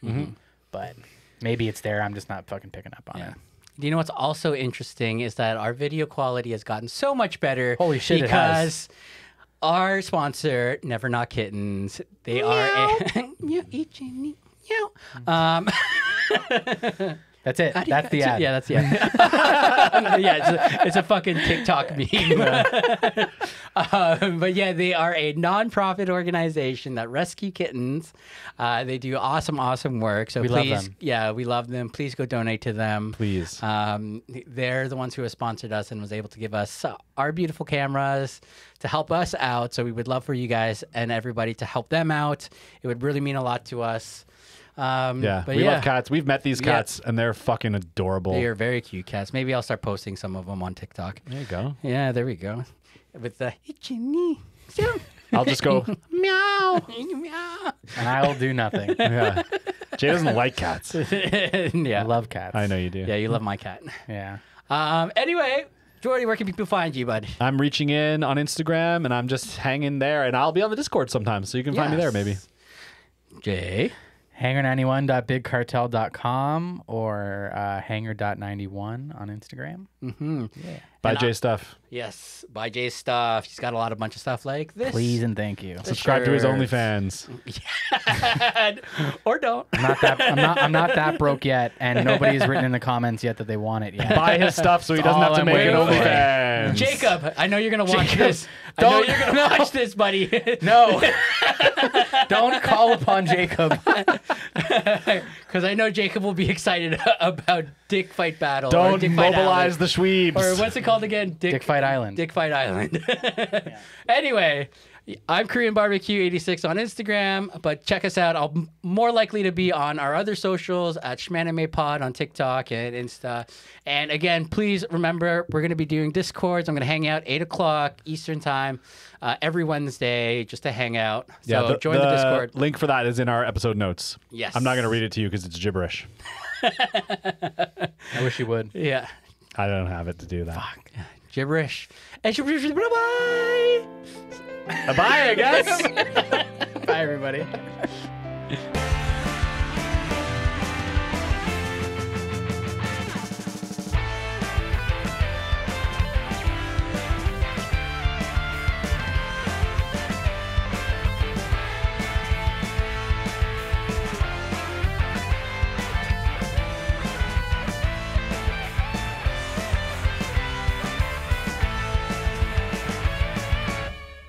But maybe it's there. I'm just not fucking picking up on it. Do you know what's also interesting is that our video quality has gotten so much better. Holy shit, it has. Because our sponsor, Never Not Kittens, they are meow, itchy, meow. That's it. That's the ad. Yeah, that's the ad. Yeah, it's a fucking TikTok meme. But yeah, they are a non-profit organization that rescue kittens. They do awesome work. So We love please, them. yeah, we love them. Please go donate to them. Please. They're the ones who have sponsored us and was able to give us our beautiful cameras to help us out. So we would love for you guys and everybody to help them out. It would really mean a lot to us. Yeah. But We yeah, love cats. We've met these cats and they're fucking adorable. they are very cute cats. Maybe I'll start posting some of them on TikTok. There you go. Yeah, there we go. With the itchy knee. So, I'll just go, meow, meow. And I will do nothing. yeah. Jay doesn't like cats. I Yeah. love cats. I know you do. Yeah, you love my cat. Yeah. Anyway, Jordy, where can people find you, bud? I'm reaching in on Instagram, and I'm just hanging there, and I'll be on the Discord sometimes, so you can find me there maybe. Jay? Hanger91.bigcartel.com or hanger.91 on Instagram. Buy Jay stuff. Yes, buy Jay's stuff. He's got a bunch of stuff like this. Please and thank you. Subscribe to his OnlyFans. Or don't. I'm not that broke yet, and nobody's written in the comments yet that they want it yet. Buy his stuff so he doesn't have to I'm make an waiting for. OnlyFans. Jacob, I know you're going to watch Jacob, this. I know you're going to watch this, buddy. No. Don't call upon Jacob. Because I know Jacob will be excited about Dick Fight Battle. or Don't Dick Fight mobilize Island. the Shweebs. Or what's it called again? Dick Fight Island. Dick Fight Island. Anyway, I'm Korean Barbecue 86 on Instagram, but check us out. I'll more likely to be on our other socials at Shmanime Pod on TikTok and Insta. And again, please remember, we're going to be doing Discords. I'm going to hang out 8 o'clock Eastern Time every Wednesday just to hang out. So join the Discord. Link for that is in our episode notes. Yes. I'm not going to read it to you because it's gibberish. I wish you would. Yeah. I don't have it to do that. Fuck. Gibberish. And gibberish. Bye-bye. Bye, I guess. Bye, everybody.